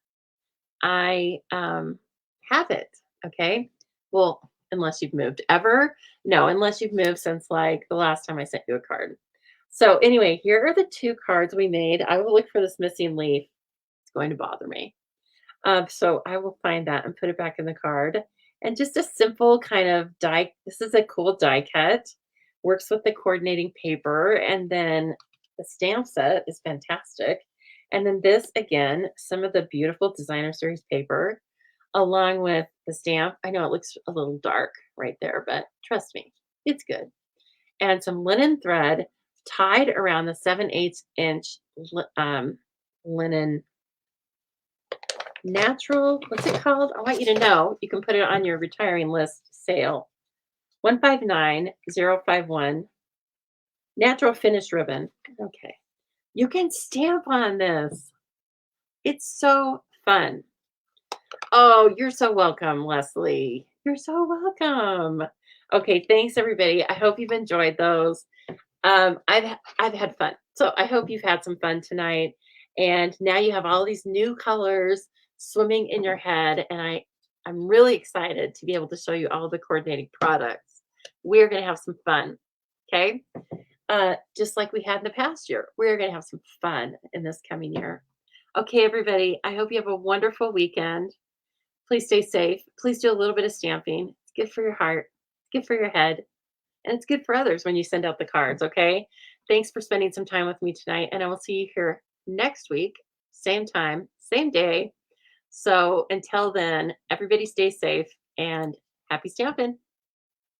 I have it. Okay. Well, unless you've moved ever. No, unless you've moved since like the last time I sent you a card. So, anyway, here are the two cards we made. I will look for this missing leaf. It's going to bother me. So, I will find that and put it back in the card. And just a simple kind of die. This is a cool die cut. Works with the coordinating paper. And then the stamp set is fantastic. And then this, again, some of the beautiful designer series paper along with the stamp. I know it looks a little dark right there, but trust me, it's good. And some linen thread tied around the 7/8 inch linen natural. What's it called? I want you to know. You can put it on your retiring list sale. 159051 natural finish ribbon. Okay. You can stamp on this. It's so fun. Oh, you're so welcome, Leslie. You're so welcome. Okay, thanks everybody. I hope you've enjoyed those. I've had fun. So I hope you've had some fun tonight. And now you have all these new colors swimming in your head. And I'm really excited to be able to show you all the coordinating products. We're gonna have some fun. Okay. Just like we had in the past year. We're gonna have some fun in this coming year. Okay, everybody. I hope you have a wonderful weekend. Please stay safe. Please do a little bit of stamping. It's good for your heart, it's good for your head, and it's good for others when you send out the cards, okay? Thanks for spending some time with me tonight, and I will see you here next week, same time, same day. So until then, everybody stay safe and happy stamping.